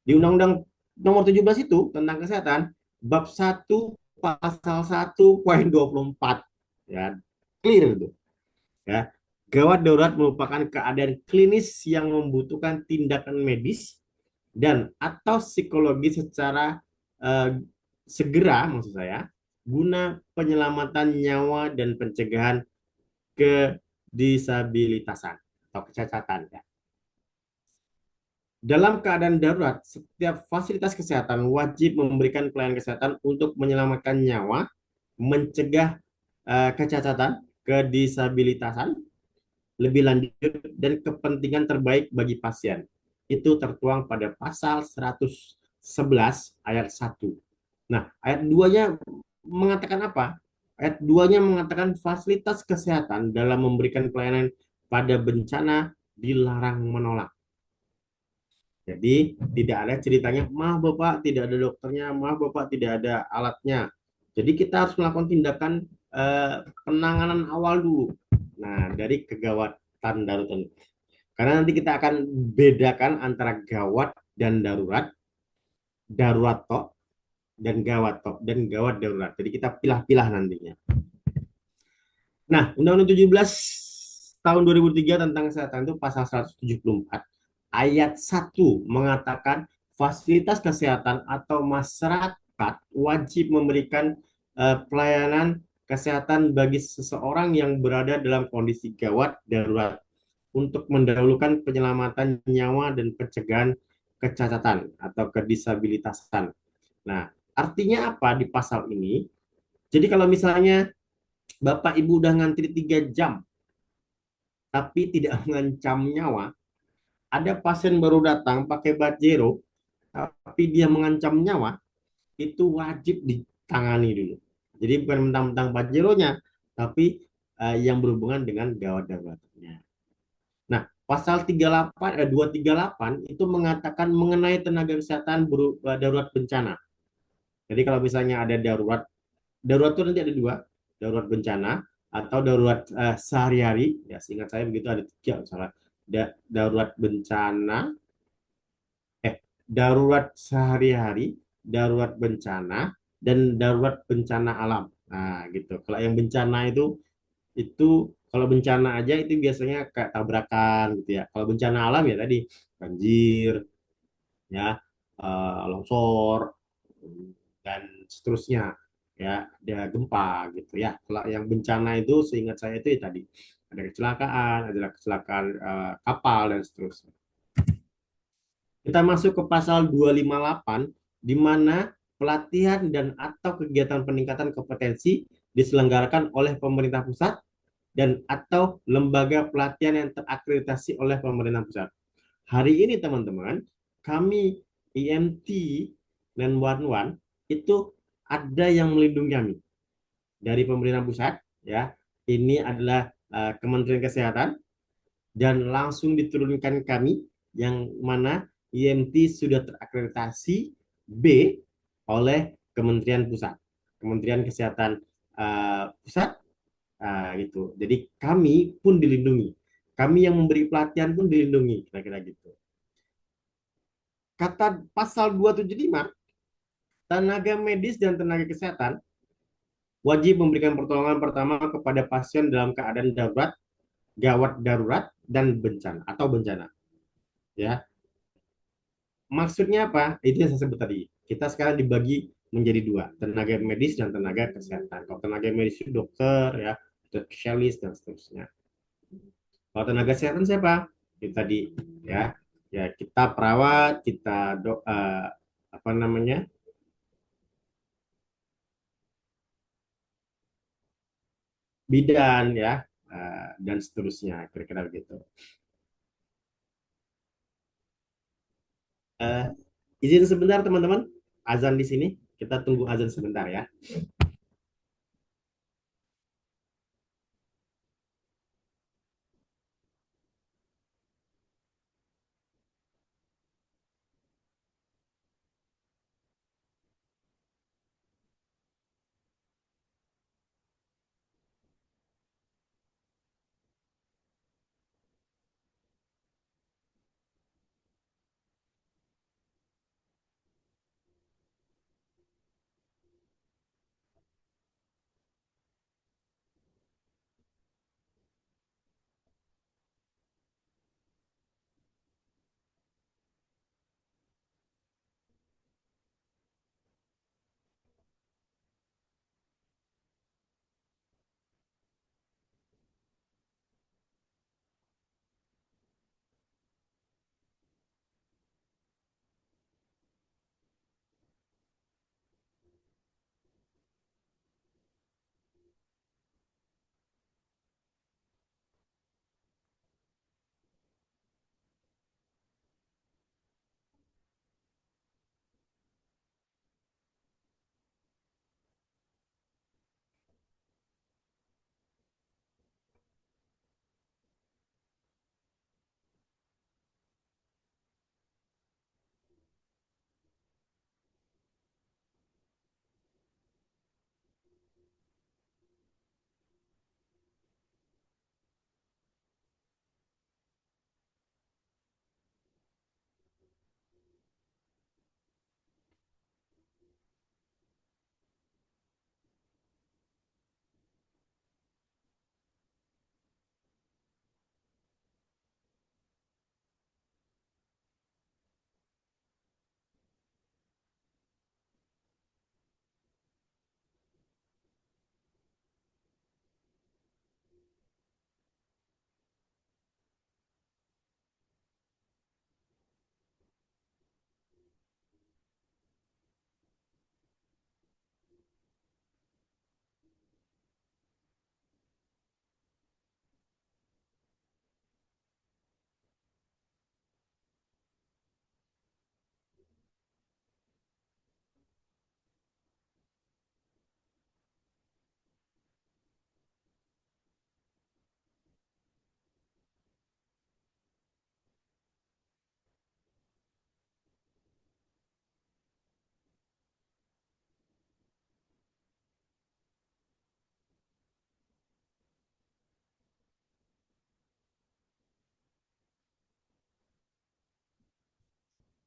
Di Undang-Undang Nomor 17 itu tentang kesehatan, bab 1 pasal 1 poin 24 ya, clear itu. Ya. Gawat darurat merupakan keadaan klinis yang membutuhkan tindakan medis dan atau psikologi secara segera, maksud saya, guna penyelamatan nyawa dan pencegahan kedisabilitasan atau kecacatan. Ya. Dalam keadaan darurat, setiap fasilitas kesehatan wajib memberikan pelayanan kesehatan untuk menyelamatkan nyawa, mencegah kecacatan, kedisabilitasan, lebih lanjut, dan kepentingan terbaik bagi pasien. Itu tertuang pada pasal 111 ayat 1. Nah, ayat 2-nya mengatakan apa? Ayat 2-nya mengatakan fasilitas kesehatan dalam memberikan pelayanan pada bencana dilarang menolak. Jadi, tidak ada ceritanya, maaf Bapak, tidak ada dokternya, maaf Bapak, tidak ada alatnya. Jadi, kita harus melakukan tindakan penanganan awal dulu. Nah, dari kegawatan darurat. Karena nanti kita akan bedakan antara gawat dan darurat, darurat tok, dan gawat tok, dan gawat darurat. Jadi kita pilah-pilah nantinya. Nah, Undang-Undang 17 tahun 2003 tentang kesehatan itu pasal 174 ayat 1 mengatakan fasilitas kesehatan atau masyarakat wajib memberikan pelayanan kesehatan bagi seseorang yang berada dalam kondisi gawat darurat untuk mendahulukan penyelamatan nyawa dan pencegahan kecacatan atau kedisabilitasan. Nah, artinya apa di pasal ini? Jadi kalau misalnya Bapak Ibu udah ngantri 3 jam tapi tidak mengancam nyawa, ada pasien baru datang pakai Pajero tapi dia mengancam nyawa, itu wajib ditangani dulu. Jadi bukan mentang-mentang Pajeronya, tapi yang berhubungan dengan gawat daruratnya. Nah, pasal 238 itu mengatakan mengenai tenaga kesehatan darurat bencana. Jadi kalau misalnya ada darurat itu nanti ada 2, darurat bencana atau darurat sehari-hari. Ya, seingat saya begitu ada 3 misalnya. Darurat bencana, darurat sehari-hari, darurat bencana, dan darurat bencana alam. Nah, gitu. Kalau yang bencana itu kalau bencana aja itu biasanya kayak tabrakan gitu ya. Kalau bencana alam ya tadi banjir, ya, longsor dan seterusnya, ya, ada gempa gitu ya. Kalau yang bencana itu seingat saya itu ya tadi ada kecelakaan kapal dan seterusnya. Kita masuk ke pasal 258 di mana pelatihan dan atau kegiatan peningkatan kompetensi diselenggarakan oleh pemerintah pusat dan atau lembaga pelatihan yang terakreditasi oleh pemerintah pusat. Hari ini teman-teman, kami IMT dan 11 itu ada yang melindungi kami dari pemerintah pusat, ya. Ini adalah Kementerian Kesehatan dan langsung diturunkan kami yang mana IMT sudah terakreditasi B oleh Kementerian Pusat, Kementerian Kesehatan Pusat, gitu. Jadi kami pun dilindungi, kami yang memberi pelatihan pun dilindungi, kira-kira gitu. Kata pasal 275, tenaga medis dan tenaga kesehatan wajib memberikan pertolongan pertama kepada pasien dalam keadaan darurat, gawat darurat, dan bencana atau bencana. Ya, maksudnya apa? Itu yang saya sebut tadi. Kita sekarang dibagi menjadi dua, tenaga medis dan tenaga kesehatan. Kalau tenaga medis itu dokter, ya, spesialis dan seterusnya. Kalau tenaga kesehatan siapa? Itu tadi, ya, ya kita perawat, kita apa namanya, bidan, ya, dan seterusnya, kira-kira begitu. Eh, izin sebentar teman-teman, azan di sini. Kita tunggu azan sebentar ya.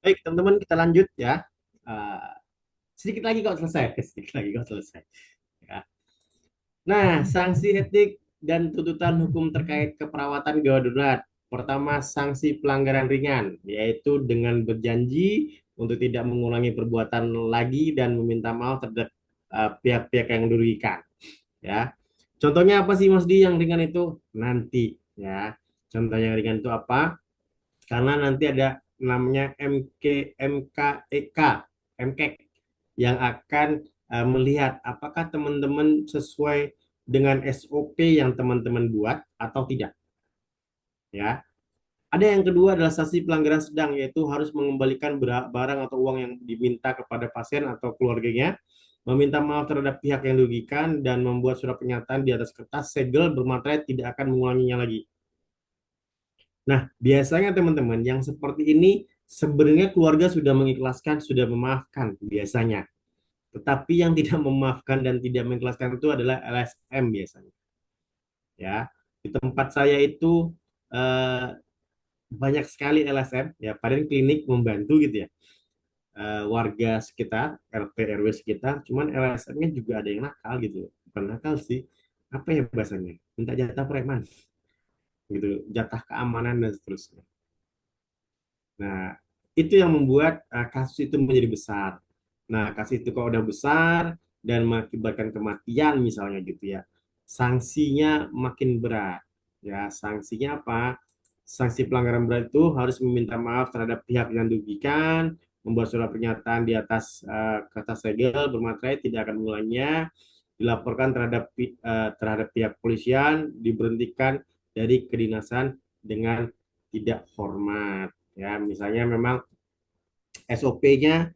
Baik teman-teman, kita lanjut ya. Eh, sedikit lagi kok selesai. Sedikit lagi kok selesai. Ya. Nah, sanksi etik dan tuntutan hukum terkait keperawatan gawat darurat. Pertama, sanksi pelanggaran ringan, yaitu dengan berjanji untuk tidak mengulangi perbuatan lagi dan meminta maaf terhadap pihak-pihak yang dirugikan. Ya, contohnya apa sih Mas Di yang ringan itu? Nanti, ya. Contohnya yang ringan itu apa? Karena nanti ada namanya MKEK, MKEK yang akan melihat apakah teman-teman sesuai dengan SOP yang teman-teman buat atau tidak. Ya, ada yang kedua adalah sanksi pelanggaran sedang, yaitu harus mengembalikan barang atau uang yang diminta kepada pasien atau keluarganya, meminta maaf terhadap pihak yang dirugikan, dan membuat surat pernyataan di atas kertas segel bermaterai tidak akan mengulanginya lagi. Nah, biasanya teman-teman yang seperti ini sebenarnya keluarga sudah mengikhlaskan, sudah memaafkan biasanya. Tetapi yang tidak memaafkan dan tidak mengikhlaskan itu adalah LSM biasanya. Ya, di tempat saya itu eh, banyak sekali LSM, ya, paling klinik membantu gitu ya. Warga sekitar, RT RW sekitar, cuman LSM-nya juga ada yang nakal gitu. bukan nakal sih, apa ya bahasanya, minta jatah preman gitu, jatah keamanan dan seterusnya. Nah, itu yang membuat kasus itu menjadi besar. Nah, kasus itu kalau udah besar dan mengakibatkan kematian misalnya gitu ya, sanksinya makin berat. Ya, sanksinya apa? Sanksi pelanggaran berat itu harus meminta maaf terhadap pihak yang dirugikan, membuat surat pernyataan di atas kertas segel bermaterai tidak akan mengulanginya, dilaporkan terhadap pihak polisian, diberhentikan dari kedinasan dengan tidak hormat. Ya, misalnya memang SOP-nya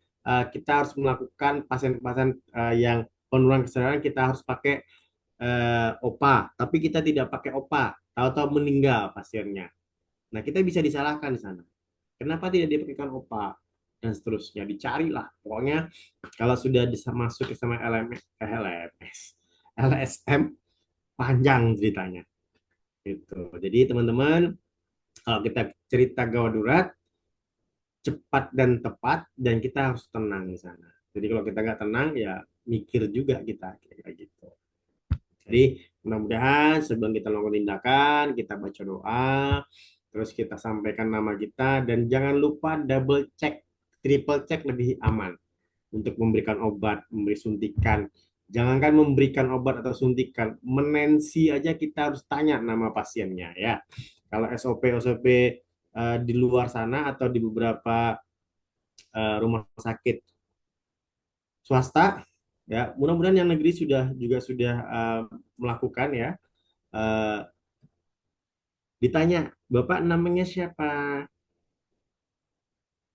kita harus melakukan pasien-pasien yang penurunan kesadaran, kita harus pakai OPA, tapi kita tidak pakai OPA, tahu-tahu meninggal pasiennya. Nah, kita bisa disalahkan di sana. Kenapa tidak diberikan OPA dan seterusnya? Dicarilah. Pokoknya kalau sudah bisa masuk ke sama LSM panjang ceritanya. Gitu. Jadi teman-teman, kalau kita cerita gawat darurat, cepat dan tepat, dan kita harus tenang di sana. Jadi kalau kita nggak tenang, ya mikir juga kita kayak gitu. Jadi mudah-mudahan sebelum kita melakukan tindakan, kita baca doa, terus kita sampaikan nama kita, dan jangan lupa double check, triple check lebih aman untuk memberikan obat, memberi suntikan. Jangankan memberikan obat atau suntikan, menensi aja kita harus tanya nama pasiennya ya. Kalau SOP di luar sana atau di beberapa rumah sakit swasta ya, mudah-mudahan yang negeri sudah melakukan ya, uh, ditanya Bapak namanya siapa,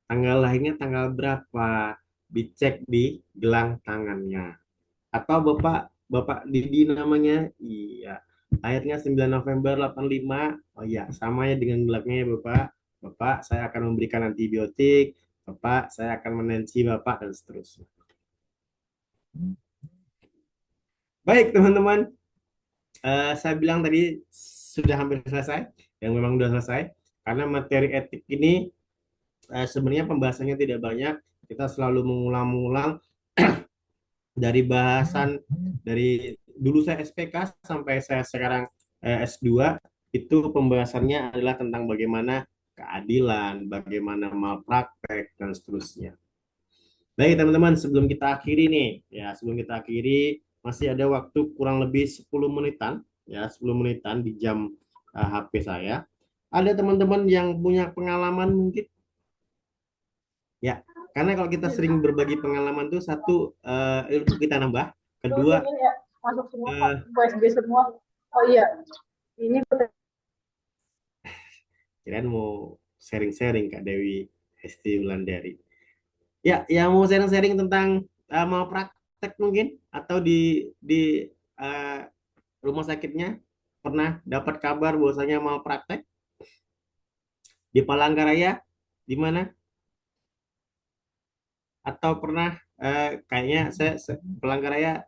tanggal lahirnya tanggal berapa, dicek di gelang tangannya. Atau Bapak Bapak Didi namanya, iya, lahirnya 9 November 85, oh iya, sama ya dengan gelangnya ya Bapak. Bapak, saya akan memberikan antibiotik, Bapak, saya akan menensi Bapak, dan seterusnya. Baik teman-teman, saya bilang tadi sudah hampir selesai, yang memang sudah selesai, karena materi etik ini sebenarnya pembahasannya tidak banyak, kita selalu mengulang-ulang dari bahasan dari dulu saya SPK sampai saya sekarang S2, itu pembahasannya adalah tentang bagaimana keadilan, bagaimana malpraktek, dan seterusnya. Baik teman-teman, sebelum kita akhiri nih, ya sebelum kita akhiri, masih ada waktu kurang lebih 10 menitan, ya 10 menitan di jam HP saya. Ada teman-teman yang punya pengalaman mungkin? Ya, karena kalau kita sering berbagi pengalaman tuh, satu, ilmu kita nambah, kedua, masuk semua Pak, USB semua. Oh iya, ini kirain mau sharing-sharing Kak Dewi Hesti Wulandari. Ya, yang mau sharing-sharing tentang mau praktek mungkin, atau di rumah sakitnya pernah dapat kabar bahwasanya mau praktek di Palangkaraya, di mana? Atau pernah kayaknya saya Palangkaraya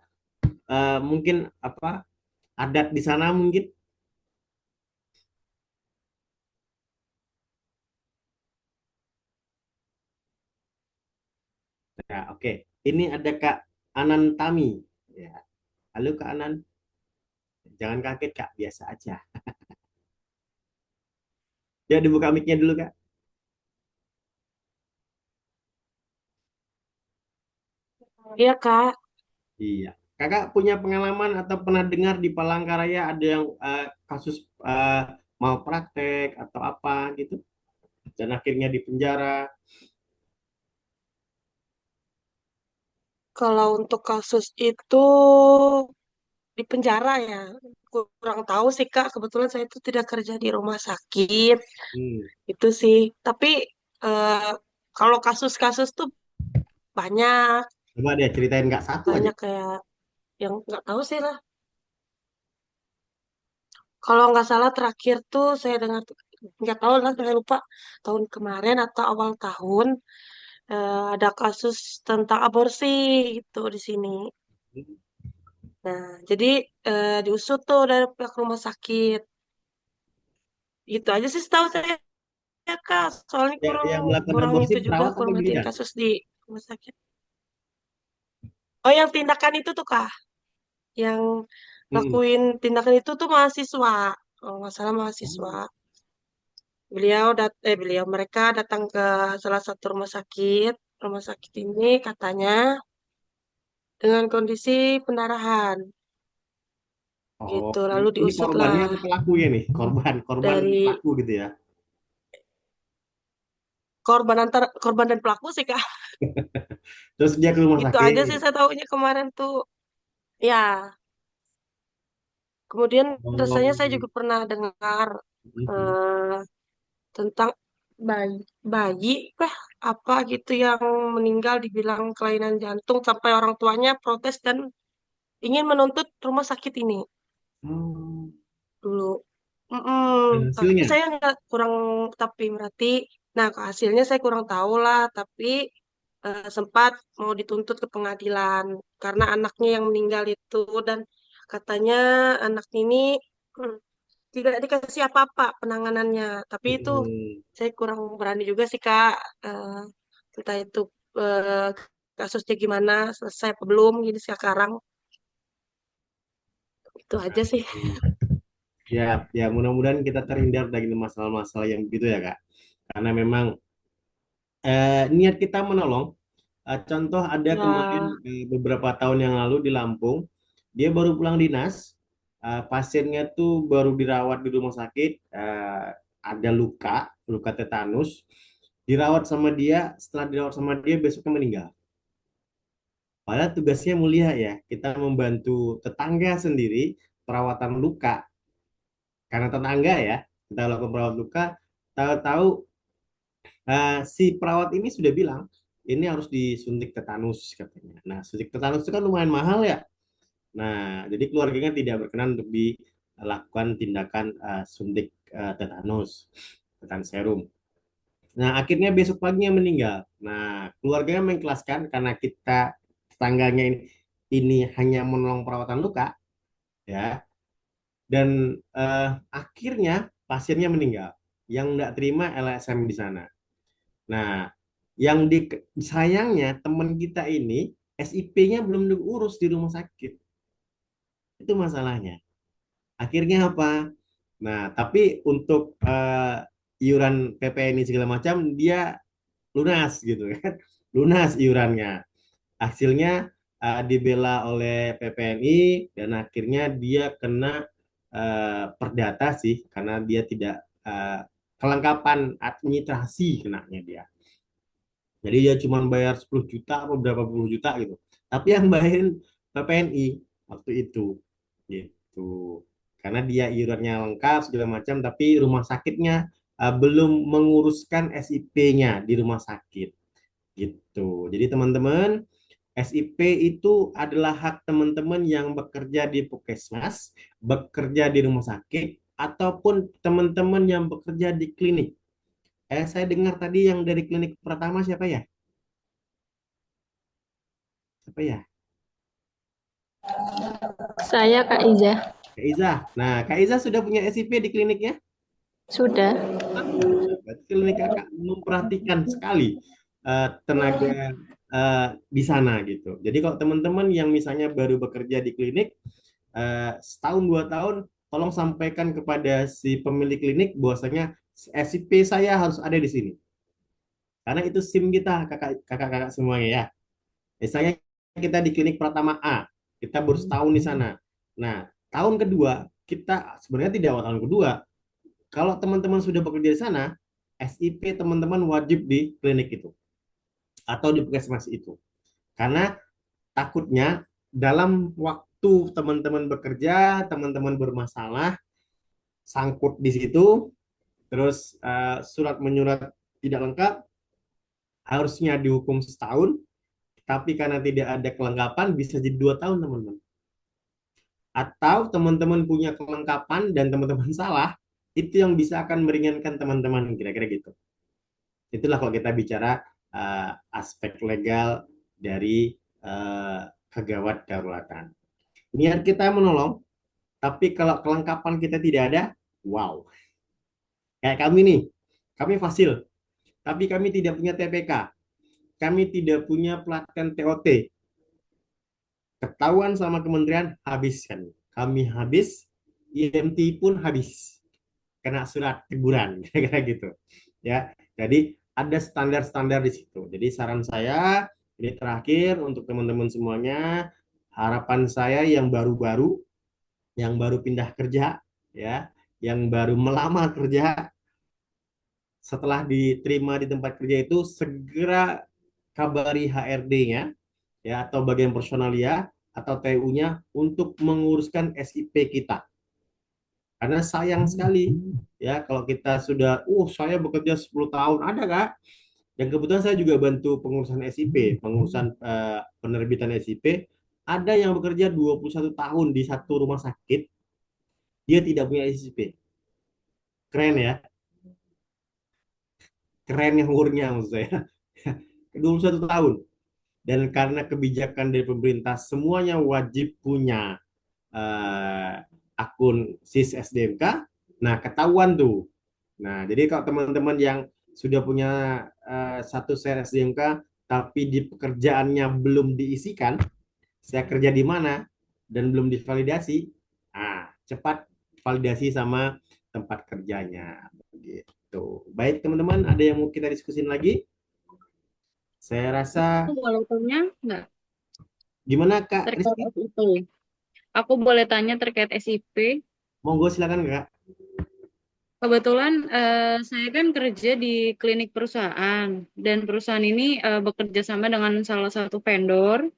mungkin apa adat di sana mungkin? Ya, oke. Ini ada Kak Anan Tami. Ya, halo Kak Anan. Jangan kaget Kak, biasa aja. Ya, dibuka mic-nya dulu Kak. iya Kak. Iya. Kakak punya pengalaman atau pernah dengar di Palangkaraya ada yang kasus malpraktek atau apa gitu, dan akhirnya di penjara? Kalau untuk kasus itu di penjara ya, kurang tahu sih Kak. Kebetulan saya itu tidak kerja di rumah sakit, Hmm. itu sih. Tapi eh, kalau kasus-kasus tuh banyak, Coba deh ceritain nggak satu aja. banyak kayak yang nggak tahu sih lah. Kalau nggak salah terakhir tuh saya dengar, nggak tahu lah, saya lupa tahun kemarin atau awal tahun, ada kasus tentang aborsi gitu di sini. Nah, jadi diusut tuh dari pihak rumah sakit. Gitu aja sih setahu saya Kak. Soalnya kurang Yang melakukan kurang aborsi itu juga, perawat atau kurang ngertiin bidan? kasus di rumah sakit. Oh, yang tindakan itu tuh Kak. yang Mm-mm. lakuin tindakan itu tuh mahasiswa, kalau nggak salah mahasiswa. Mereka datang ke salah satu rumah sakit. Rumah sakit ini katanya dengan kondisi pendarahan Oh, gitu. ini, Lalu ini korbannya diusutlah atau pelakunya nih? Korban dari pelaku gitu ya. korban dan pelaku sih Kak. Terus dia ke rumah Gitu aja sih sakit. saya tahunya kemarin tuh. Ya, kemudian rasanya Oh, saya juga pernah dengar mhm. eh, tentang bayi, bayi kah apa gitu yang meninggal dibilang kelainan jantung sampai orang tuanya protes dan ingin menuntut rumah sakit ini Oh, dulu. dan Tapi hasilnya. saya nggak kurang tapi berarti, nah hasilnya saya kurang tahu lah. Tapi sempat mau dituntut ke pengadilan karena anaknya yang meninggal itu dan katanya anak ini hmm, tidak dikasih apa-apa penanganannya. Tapi itu Mm-mm. saya kurang berani juga sih Kak. Eh, Entah itu eh, kasusnya gimana, selesai apa belum gini sekarang. Itu aja sih. Ya, ya mudah-mudahan kita terhindar dari masalah-masalah yang begitu ya Kak. Karena memang niat kita menolong. Contoh ada kemarin Ya, beberapa tahun yang lalu di Lampung, dia baru pulang dinas, pasiennya tuh baru dirawat di rumah sakit, ada luka tetanus, dirawat sama dia, setelah dirawat sama dia besoknya meninggal. Padahal tugasnya mulia ya, kita membantu tetangga sendiri perawatan luka, karena tetangga ya, kita lakukan perawatan luka, tahu-tahu si perawat ini sudah bilang, ini harus disuntik tetanus katanya. Nah, suntik tetanus itu kan lumayan mahal ya. Nah, jadi keluarganya tidak berkenan untuk dilakukan tindakan suntik tetanus, tetanus serum. Nah, akhirnya besok paginya meninggal. Nah, keluarganya mengikhlaskan karena kita tetangganya ini hanya menolong perawatan luka, ya. Dan akhirnya pasiennya meninggal. Yang tidak terima LSM di sana. Nah, yang sayangnya teman kita ini SIP-nya belum diurus di rumah sakit. Itu masalahnya. Akhirnya apa? Nah, tapi untuk iuran PPNI segala macam dia lunas gitu kan. Lunas iurannya. Hasilnya dibela oleh PPNI dan akhirnya dia kena perdata sih karena dia tidak kelengkapan administrasi kenanya dia. Jadi dia cuma bayar 10 juta atau berapa puluh juta gitu. Tapi yang bayarin PPNI waktu itu gitu. Karena dia iurannya lengkap segala macam tapi rumah sakitnya belum menguruskan SIP-nya di rumah sakit gitu. Jadi teman-teman, SIP itu adalah hak teman-teman yang bekerja di Puskesmas, bekerja di rumah sakit ataupun teman-teman yang bekerja di klinik. Saya dengar tadi yang dari klinik pertama siapa ya? Siapa ya? Saya Kak Iza. Kak Iza. Nah, Kak Iza sudah punya SIP di kliniknya? Sudah. Berarti klinik kakak memperhatikan sekali tenaga di sana gitu. Jadi kalau teman-teman yang misalnya baru bekerja di klinik, setahun 2 tahun, tolong sampaikan kepada si pemilik klinik bahwasanya SIP saya harus ada di sini. Karena itu SIM kita, kakak-kakak semuanya ya. Misalnya kita di klinik Pratama A, kita baru setahun di sana. Nah, tahun kedua, kita sebenarnya tidak awal tahun kedua. Kalau teman-teman sudah bekerja di sana, SIP teman-teman wajib di klinik itu atau di puskesmas itu. Karena takutnya dalam waktu teman-teman bekerja, teman-teman bermasalah, sangkut di situ, terus surat menyurat tidak lengkap, harusnya dihukum setahun, tapi karena tidak ada kelengkapan bisa jadi 2 tahun teman-teman. Atau teman-teman punya kelengkapan dan teman-teman salah, itu yang bisa akan meringankan teman-teman kira-kira gitu. Itulah kalau kita bicara aspek legal dari kegawat daruratan. Niat kita menolong, tapi kalau kelengkapan kita tidak ada, wow. Kayak kami nih, kami fasil, tapi kami tidak punya TPK, kami tidak punya pelatihan TOT. Ketahuan sama kementerian, habiskan. Kami habis, IMT pun habis. Kena surat teguran, kira-kira gitu. Ya, jadi ada standar-standar di situ. Jadi saran saya, ini terakhir untuk teman-teman semuanya, harapan saya yang baru pindah kerja, ya, yang baru melamar kerja, setelah diterima di tempat kerja itu segera kabari HRD-nya, ya, atau bagian personalia atau TU-nya untuk menguruskan SIP kita. Karena sayang sekali ya kalau kita sudah saya bekerja 10 tahun, ada Kak. Dan kebetulan saya juga bantu pengurusan SIP, pengurusan penerbitan SIP. Ada yang bekerja 21 tahun di satu rumah sakit, dia tidak punya SIP. Keren ya, keren yang umurnya maksud saya. 21 tahun. Dan karena kebijakan dari pemerintah semuanya wajib punya eh, akun SIS SDMK, nah ketahuan tuh. Nah, jadi kalau teman-teman yang sudah punya satu share SDMK tapi di pekerjaannya belum diisikan, saya kerja di mana dan belum divalidasi, cepat validasi sama tempat kerjanya. Gitu. Baik teman-teman, ada yang mau kita diskusin lagi? Saya rasa Aku boleh tanya nggak gimana Kak terkait Rizky? SIP? Aku boleh tanya terkait SIP. Monggo silakan Kak. Kebetulan saya kan kerja di klinik perusahaan dan perusahaan ini bekerja sama dengan salah satu vendor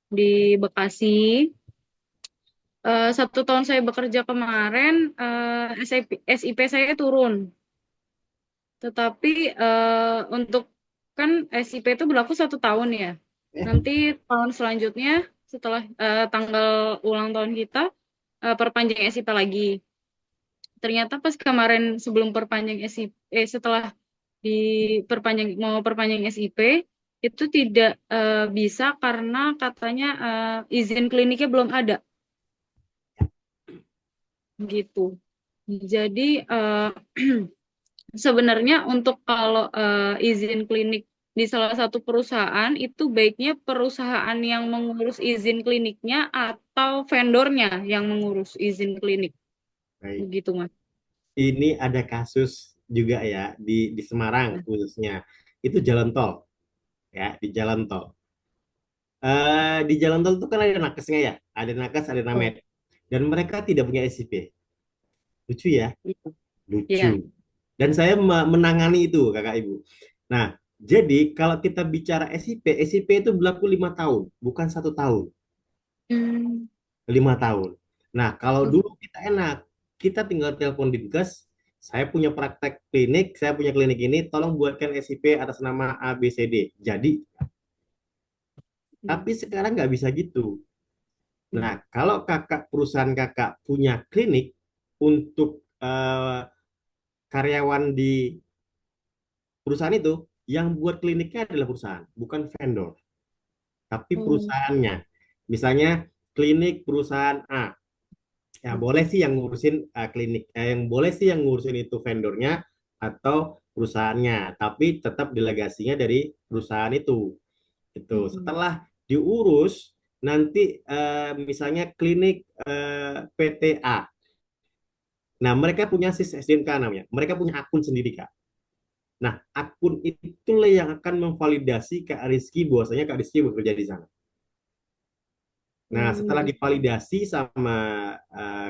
di Bekasi. 1 tahun saya bekerja kemarin, SIP saya turun. Tetapi untuk kan SIP itu berlaku 1 tahun ya. Nanti tahun selanjutnya setelah tanggal ulang tahun kita perpanjang SIP lagi. Ternyata pas kemarin sebelum perpanjang SIP, setelah mau perpanjang SIP itu tidak bisa karena katanya izin kliniknya belum ada gitu. Jadi sebenarnya untuk kalau izin klinik di salah satu perusahaan itu baiknya perusahaan yang mengurus izin kliniknya atau vendornya yang mengurus izin klinik. Baik. Begitu, Mas. Ini ada kasus juga ya di Semarang khususnya. Itu jalan tol. Ya, di jalan tol. Di jalan tol itu kan ada nakesnya ya. Ada nakes, ada named. Dan mereka tidak punya SIP. Lucu ya? Lucu. Iya. Dan saya menangani itu, Kakak Ibu. Nah, jadi kalau kita bicara SIP itu berlaku 5 tahun, bukan 1 tahun. 5 tahun. Nah, kalau dulu kita enak, kita tinggal telepon Dinkes, saya punya praktek klinik, saya punya klinik ini, tolong buatkan SIP atas nama ABCD. Jadi, tapi sekarang nggak bisa gitu. Nah, kalau perusahaan kakak punya klinik untuk karyawan di perusahaan itu, yang buat kliniknya adalah perusahaan, bukan vendor, tapi perusahaannya. Misalnya klinik perusahaan A, ya boleh sih yang ngurusin klinik, yang boleh sih yang ngurusin itu vendornya atau perusahaannya, tapi tetap delegasinya dari perusahaan itu. Itu setelah diurus nanti misalnya klinik PTA. Nah, mereka punya SIS SDNK namanya. Mereka punya akun sendiri, Kak. Nah, akun itulah yang akan memvalidasi Kak Rizky bahwasanya Kak Rizky bekerja di sana. Nah, setelah divalidasi sama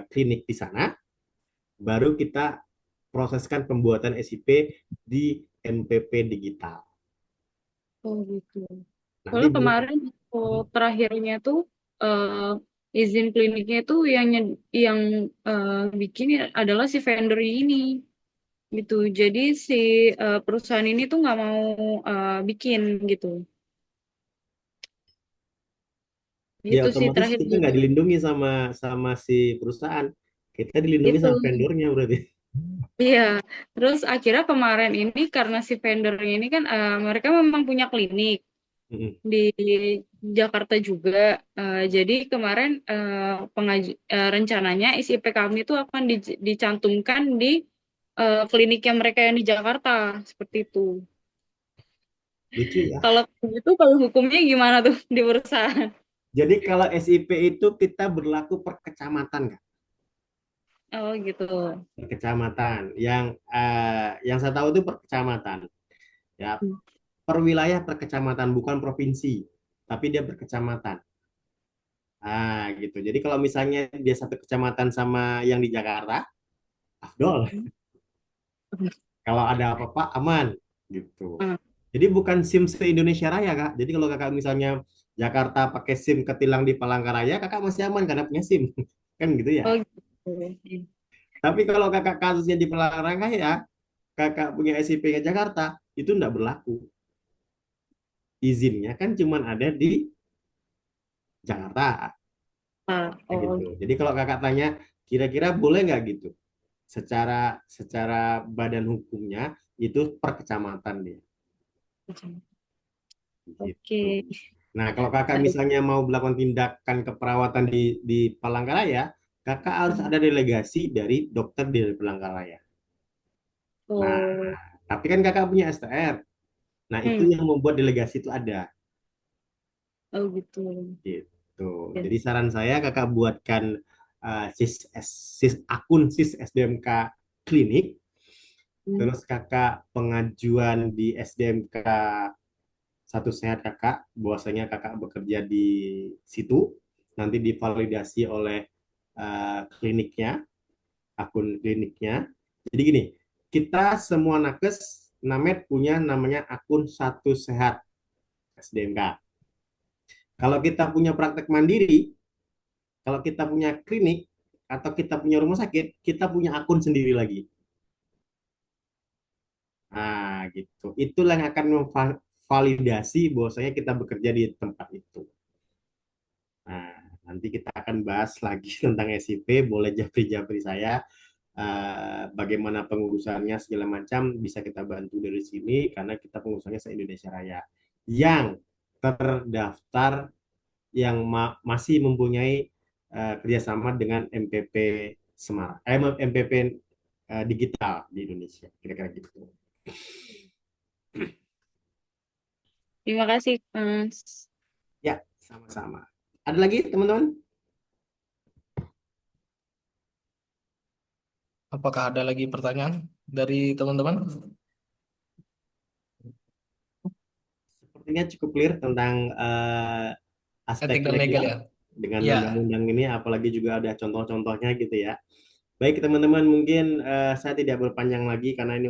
klinik di sana, baru kita proseskan pembuatan SIP di NPP digital. Oh gitu. Nanti Kalau kemarin terakhirnya tuh izin kliniknya itu yang bikin adalah si vendor ini gitu. Jadi si perusahaan ini tuh nggak mau bikin gitu. ya Gitu sih otomatis terakhir. kita nggak dilindungi sama si perusahaan, kita dilindungi Itu. sama vendornya berarti. Iya, terus akhirnya kemarin ini karena si vendornya ini kan mereka memang punya klinik di Jakarta juga. Jadi kemarin rencananya SIP kami itu akan dicantumkan di kliniknya mereka yang di Jakarta seperti itu. Lucu ya. Kalau itu kalau hukumnya gimana tuh di perusahaan? Jadi kalau SIP itu kita berlaku per kecamatan, Kak. Oh gitu. Per kecamatan. Yang saya tahu itu per kecamatan. Ya, per wilayah per kecamatan, bukan provinsi, tapi dia per kecamatan. Gitu. Jadi kalau misalnya dia satu kecamatan sama yang di Jakarta, afdol. Kalau ada apa-apa aman gitu. Hmm. Jadi bukan SIM se-Indonesia Raya, Kak. Jadi kalau Kakak misalnya Jakarta pakai SIM ketilang di Palangkaraya, Kakak masih aman karena punya SIM. Kan gitu ya. Oh gitu. Tapi kalau Kakak kasusnya di Palangkaraya, Kakak punya SIP ke Jakarta, itu enggak berlaku. Izinnya kan cuma ada di Jakarta. Kayak Oh gitu. Jadi kalau Kakak tanya, kira-kira boleh nggak gitu? Secara badan hukumnya itu per kecamatan dia. oke. Gitu. Nah, kalau Kakak misalnya mau melakukan tindakan keperawatan di Palangkaraya, Kakak harus ada delegasi dari dokter di Palangkaraya. Nah, Oh. tapi kan Kakak punya STR. Nah, itu yang membuat delegasi itu ada. Oh gitu. Gitu. Ya. Jadi saran saya Kakak buatkan akun SIS SDMK klinik, terus Kakak pengajuan di SDMK Satu Sehat Kakak, bahwasanya Kakak bekerja di situ, nanti divalidasi oleh kliniknya, akun kliniknya. Jadi gini, kita semua nakes Named punya namanya akun Satu Sehat SDMK. Kalau kita punya praktek mandiri, kalau kita punya klinik atau kita punya rumah sakit, kita punya akun sendiri lagi. Gitu. Itulah yang akan memvalidasi bahwasanya kita bekerja di tempat itu. Nah, nanti kita akan bahas lagi tentang SIP, boleh japri-japri saya bagaimana pengurusannya segala macam bisa kita bantu dari sini karena kita pengurusannya se-Indonesia Raya. Yang terdaftar yang masih mempunyai kerjasama dengan MPP Semarang, MPP digital di Indonesia, kira-kira gitu. Terima kasih, Mas. Ya, sama-sama. Ada lagi teman-teman? Apakah ada lagi pertanyaan dari teman-teman? Sepertinya cukup clear tentang aspek Etik dan legal legal ya? dengan Ya. undang-undang ini, apalagi juga ada contoh-contohnya gitu ya. Baik teman-teman, mungkin saya tidak berpanjang lagi karena ini